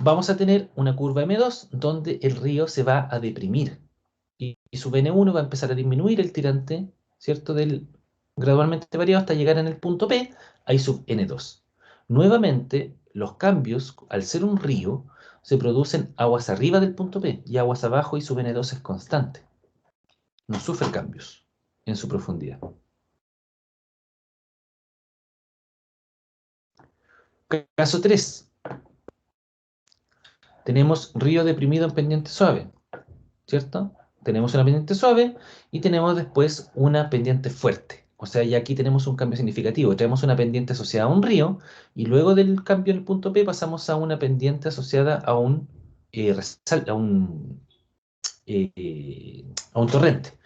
vamos a tener una curva M2 donde el río se va a deprimir. Y sub N1 va a empezar a disminuir el tirante, ¿cierto? Gradualmente variado hasta llegar en el punto P a I sub N2. Nuevamente, los cambios, al ser un río, se producen aguas arriba del punto P y aguas abajo y sub N2 es constante. No sufre cambios en su profundidad. Caso 3. Tenemos río deprimido en pendiente suave, ¿cierto? Tenemos una pendiente suave y tenemos después una pendiente fuerte. O sea, ya aquí tenemos un cambio significativo. Tenemos una pendiente asociada a un río y luego del cambio en el punto P pasamos a una pendiente asociada a a un torrente.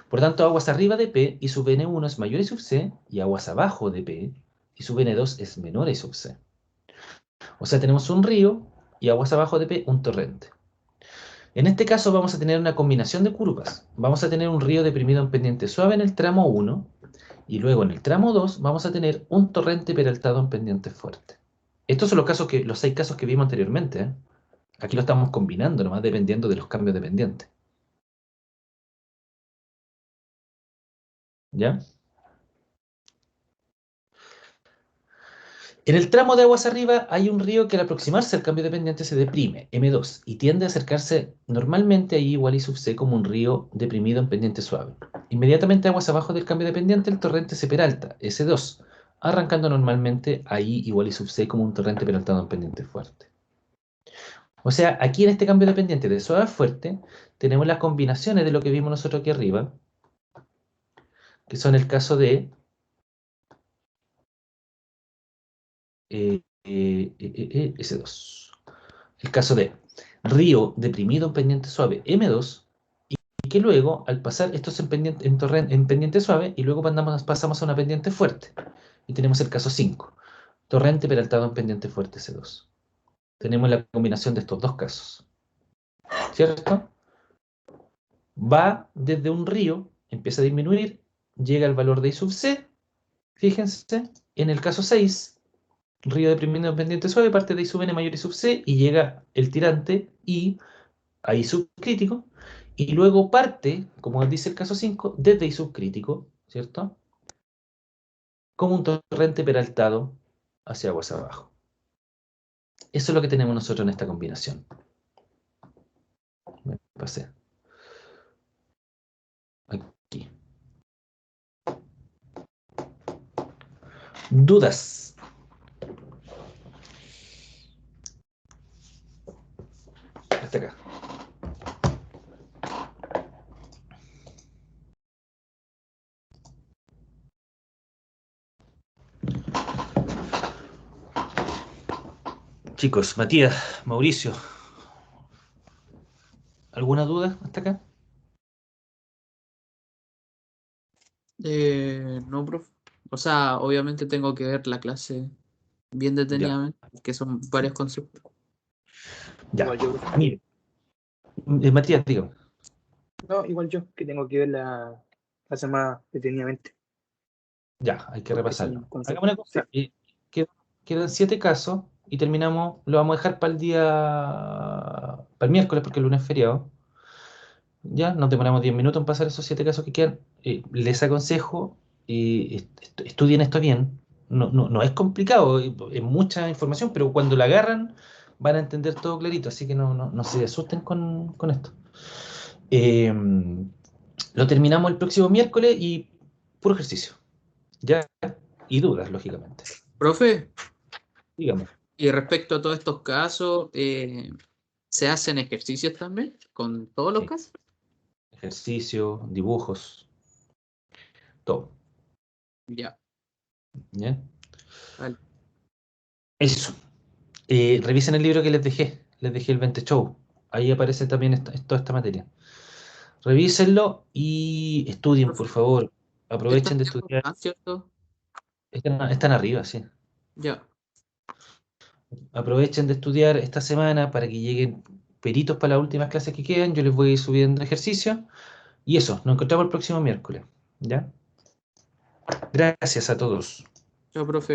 Por tanto, aguas arriba de P y sub N1 es mayor y sub C, y aguas abajo de P y sub N2 es menor y sub C. O sea, tenemos un río y aguas abajo de P un torrente. En este caso vamos a tener una combinación de curvas. Vamos a tener un río deprimido en pendiente suave en el tramo 1 y luego en el tramo 2 vamos a tener un torrente peraltado en pendiente fuerte. Estos son los 6 casos que vimos anteriormente, ¿eh? Aquí lo estamos combinando nomás dependiendo de los cambios de pendiente. ¿Ya? En el tramo de aguas arriba hay un río que al aproximarse al cambio de pendiente se deprime, M2, y tiende a acercarse normalmente a I igual I sub C como un río deprimido en pendiente suave. Inmediatamente aguas abajo del cambio de pendiente el torrente se peralta, S2, arrancando normalmente a I igual I sub C como un torrente peraltado en pendiente fuerte. O sea, aquí en este cambio de pendiente de suave a fuerte tenemos las combinaciones de lo que vimos nosotros aquí arriba, que son el caso de S2. El caso de río deprimido en pendiente suave M2 y que luego al pasar esto es en pendiente suave y luego pasamos a una pendiente fuerte. Y tenemos el caso 5, torrente peraltado en pendiente fuerte C2. Tenemos la combinación de estos dos casos. ¿Cierto? Va desde un río, empieza a disminuir, llega al valor de I sub C. Fíjense, en el caso 6, río deprimido en pendiente suave, parte de I sub N mayor I sub C y llega el tirante I a I subcrítico, y luego parte, como dice el caso 5, desde I subcrítico, ¿cierto? Como un torrente peraltado hacia aguas abajo. Eso es lo que tenemos nosotros en esta combinación. Me pasé. Aquí. ¿Dudas? Hasta acá. Chicos, Matías, Mauricio, ¿alguna duda hasta acá? No, profe. O sea, obviamente tengo que ver la clase bien detenidamente, que son varios conceptos. Ya. Igual yo, profe. Mire, Matías, digo. No, igual yo, que tengo que ver la clase más detenidamente. Ya, hay que Porque son repasarlo. conceptos. Hagamos una cosa. Quedan 7 casos y terminamos, lo vamos a dejar para el miércoles porque el lunes es feriado. Ya, nos demoramos 10 minutos en pasar esos 7 casos que quedan. Les aconsejo, estudien esto bien. No es complicado, es mucha información, pero cuando la agarran van a entender todo clarito, así que no se asusten con esto. Eh, lo terminamos el próximo miércoles y puro ejercicio. ¿Ya? Y dudas, lógicamente. Profe, Dígame. y respecto a todos estos casos, ¿se hacen ejercicios también con todos los Sí. casos? Ejercicio, dibujos, todo. Ya, ¿Ya? vale. Eso. Revisen el libro que les dejé. Les dejé el 20 Show. Ahí aparece también toda esta materia. Revísenlo y estudien, por Profe, favor. ¿estos Aprovechen de tiempos estudiar. están, cierto? Están arriba, sí. Ya, Aprovechen de estudiar esta semana para que lleguen peritos para las últimas clases que quedan. Yo les voy a ir subiendo ejercicio. Y eso, nos encontramos el próximo miércoles. ¿Ya? Gracias a todos. chao, profe.